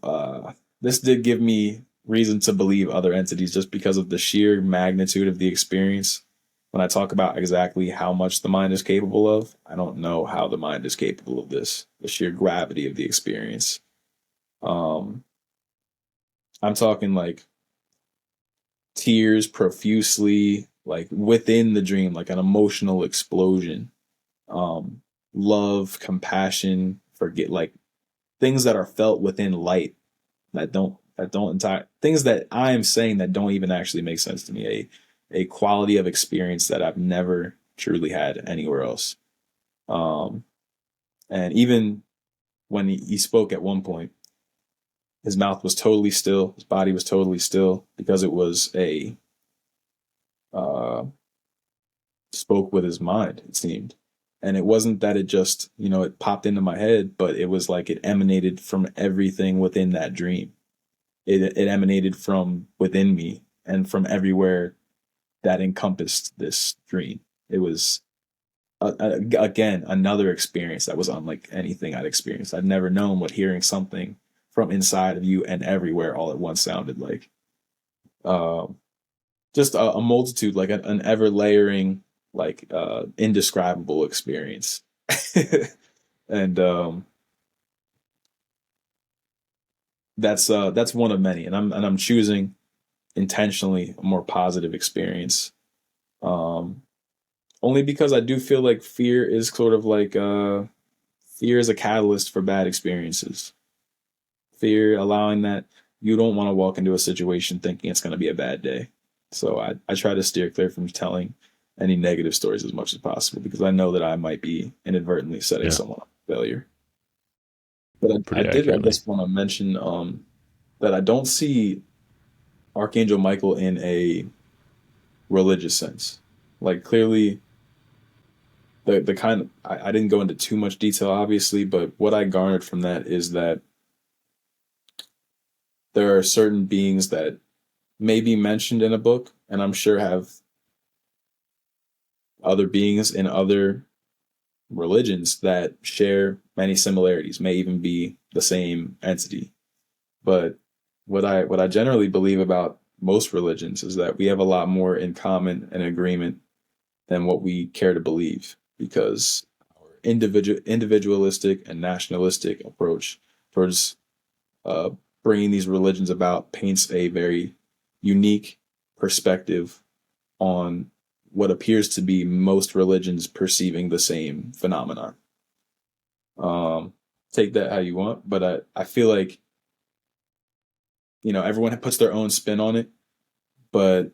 this did give me reason to believe other entities just because of the sheer magnitude of the experience. When I talk about exactly how much the mind is capable of, I don't know how the mind is capable of this, the sheer gravity of the experience. Um, I'm talking like tears profusely, like within the dream, like an emotional explosion. Um, love, compassion, forget, like things that are felt within light that don't entire things that I am saying that don't even actually make sense to me. A quality of experience that I've never truly had anywhere else. Um, and even when he spoke at one point, his mouth was totally still, his body was totally still because it was a uh, spoke with his mind. It seemed. And it wasn't that it just, it popped into my head, but it was like it emanated from everything within that dream. It emanated from within me and from everywhere that encompassed this dream. It was again another experience that was unlike anything I'd experienced. I'd never known what hearing something from inside of you and everywhere all at once sounded like. Um, just a multitude, like an ever layering, like indescribable experience. And that's one of many, and I'm choosing intentionally a more positive experience. Um, Only because I do feel like fear is sort of like fear is a catalyst for bad experiences. Fear allowing that you don't want to walk into a situation thinking it's going to be a bad day. So I try to steer clear from telling any negative stories as much as possible because I know that I might be inadvertently setting
Yeah,
someone up for failure. But I
pretty
did, I
accurately.
guess, want to mention that I don't see Archangel Michael in a religious sense. Like clearly, the kind of I didn't go into too much detail, obviously, but what I garnered from that is that there are certain beings that may be mentioned in a book, and I'm sure have other beings in other religions that share many similarities, may even be the same entity. But what I generally believe about most religions is that we have a lot more in common and agreement than what we care to believe, because our individualistic and nationalistic approach towards uh, bringing these religions about paints a very unique perspective on what appears to be most religions perceiving the same phenomenon. Um, Take that how you want, but I feel like everyone puts their own spin on it. But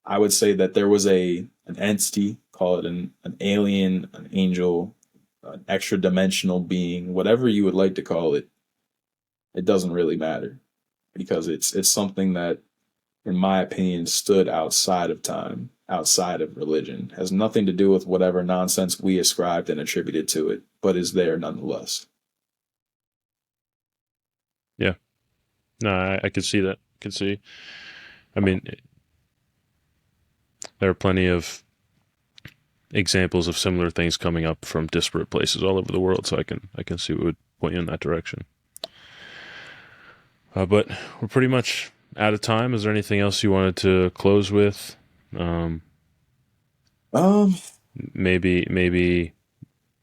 I would say that there was an entity, call it an alien, an angel, an extra dimensional being, whatever you would like to call it. It doesn't really matter because it's something that, in my opinion, stood outside of time, outside of religion, has nothing to do with whatever nonsense we ascribed and attributed to it, but is there nonetheless.
Yeah, no, I could see that. Could see. I mean, there are plenty of examples of similar things coming up from disparate places all over the world, so I can see what would point you in that direction. But we're pretty much out of time. Is there anything else you wanted to close with? Um,
Um,
maybe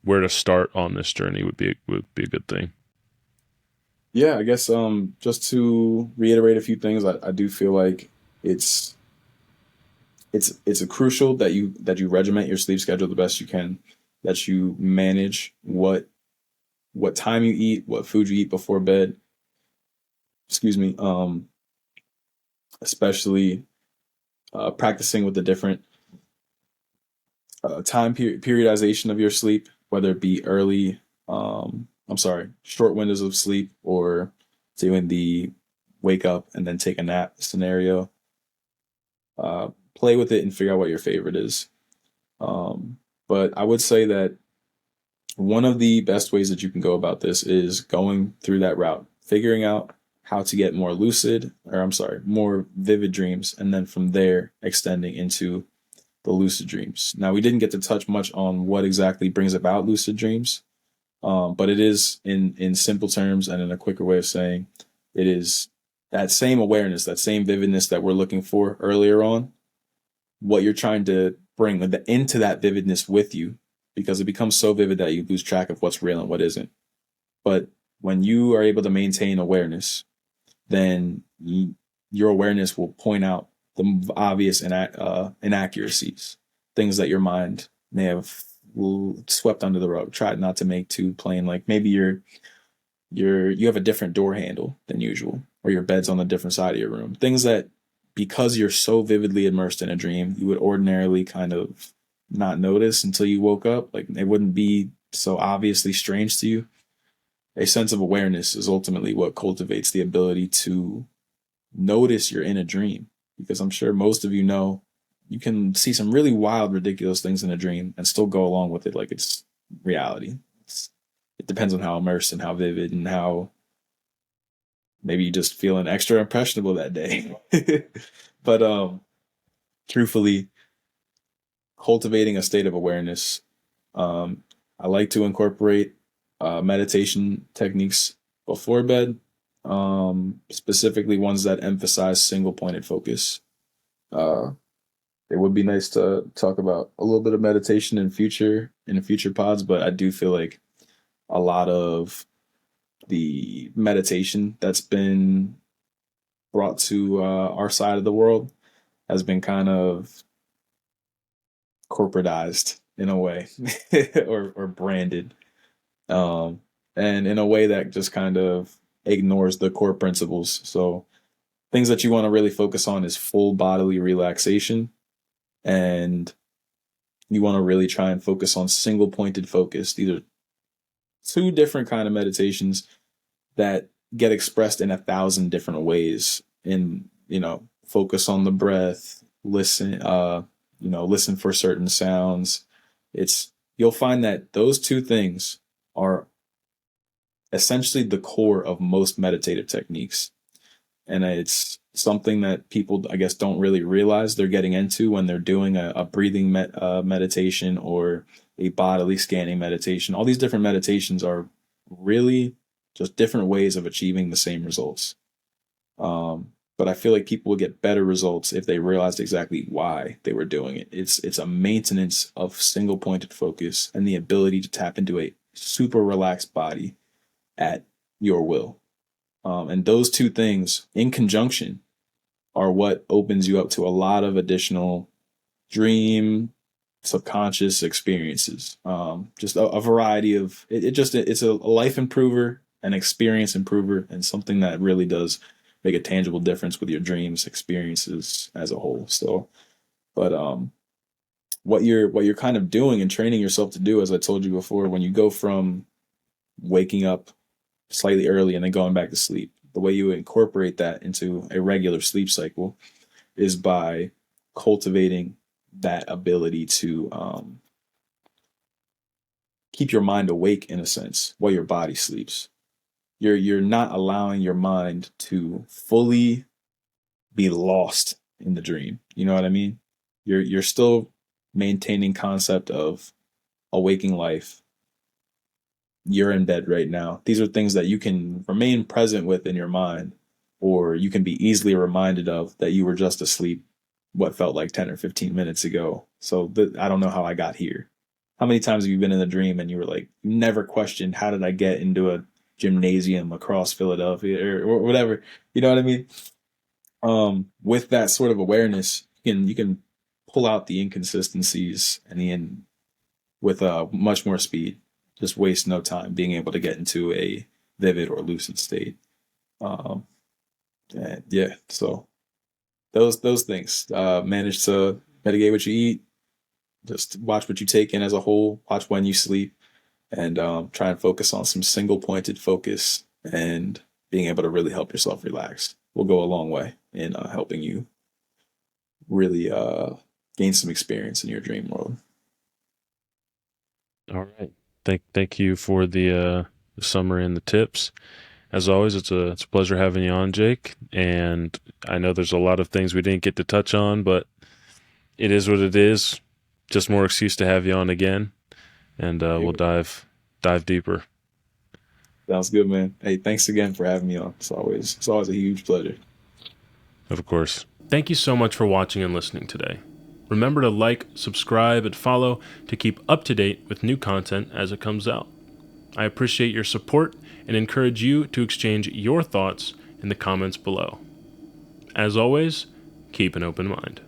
where to start on this journey would be a good thing.
yeah, I guess just to reiterate a few things, I do feel like it's it's a crucial that you regiment your sleep schedule the best you can, that you manage what time you eat, what food you eat before bed. Excuse me. Especially practicing with the different periodization of your sleep, whether it be early, I'm sorry, short windows of sleep, or doing the wake up and then take a nap scenario. Play with it and figure out what your favorite is. But I would say that one of the best ways that you can go about this is going through that route, figuring out how to get more lucid, or I'm sorry, more vivid dreams, and then from there extending into the lucid dreams. Now, we didn't get to touch much on what exactly brings about lucid dreams, but it is in simple terms and in a quicker way of saying it is that same awareness, that same vividness that we're looking for earlier on, what you're trying to bring into that vividness with you, because it becomes so vivid that you lose track of what's real and what isn't. But when you are able to maintain awareness, then your awareness will point out the obvious inaccuracies, things that your mind may have swept under the rug, tried not to make too plain. Like maybe you have a different door handle than usual, or your bed's on a different side of your room. Things that, because you're so vividly immersed in a dream, you would ordinarily kind of not notice until you woke up. Like it wouldn't be so obviously strange to you. A sense of awareness is ultimately what cultivates the ability to notice you're in a dream. Because I'm sure most of you know you can see some really wild, ridiculous things in a dream and still go along with it like it's reality. It depends on how immersed and how vivid and how maybe you just feeling extra impressionable that day. But truthfully, cultivating a state of awareness, um, I like to incorporate meditation techniques before bed, specifically ones that emphasize single pointed focus. Uh, it would be nice to talk about a little bit of meditation in future pods, but I do feel like a lot of the meditation that's been brought to our side of the world has been kind of corporatized in a way, or branded, um, and in a way that just kind of ignores the core principles. So things that you want to really focus on is full bodily relaxation, and you want to really try and focus on single pointed focus. These are two different kind of meditations that get expressed in 1,000 different ways. In, focus on the breath, listen, listen for certain sounds. You'll find that those two things are essentially the core of most meditative techniques. And it's something that people, I guess, don't really realize they're getting into when they're doing a breathing meditation or a bodily scanning meditation. All these different meditations are really just different ways of achieving the same results. But I feel like people will get better results if they realized exactly why they were doing it. It's a maintenance of single pointed focus and the ability to tap into a super relaxed body at your will. And those two things in conjunction are what opens you up to a lot of additional dream, subconscious experiences. Just a variety of it's a life improver, an experience improver, and something that really does make a tangible difference with your dreams, experiences as a whole. So, but what you're kind of doing and training yourself to do, as I told you before, when you go from waking up slightly early and then going back to sleep, the way you incorporate that into a regular sleep cycle is by cultivating that ability to keep your mind awake in a sense while your body sleeps. You're not allowing your mind to fully be lost in the dream. You know what I mean? You're still maintaining concept of a waking life. You're in bed right now. These are things that you can remain present with in your mind, or you can be easily reminded of that you were just asleep what felt like 10 or 15 minutes ago. So I don't know how I got here. How many times have you been in a dream and you were like, never questioned, how did I get into a gymnasium across Philadelphia or whatever? You know what I mean? With that sort of awareness, you can pull out the inconsistencies and with much more speed. Just waste no time being able to get into a vivid or lucid state. Um, and yeah, so those things. Manage to mitigate what you eat. Just watch what you take in as a whole. Watch when you sleep, and try and focus on some single pointed focus and being able to really help yourself relax will go a long way in helping you really gain some experience in your dream world.
All right. Thank you for the summary and the tips. As always, it's a pleasure having you on, Jake. And I know there's a lot of things we didn't get to touch on, but it is what it is. Just more excuse to have you on again, and we'll dive deeper.
Sounds good, man. Hey, thanks again for having me on. It's always a huge pleasure.
Of course. Thank you so much for watching and listening today. Remember to like, subscribe, and follow to keep up to date with new content as it comes out. I appreciate your support and encourage you to exchange your thoughts in the comments below. As always, keep an open mind.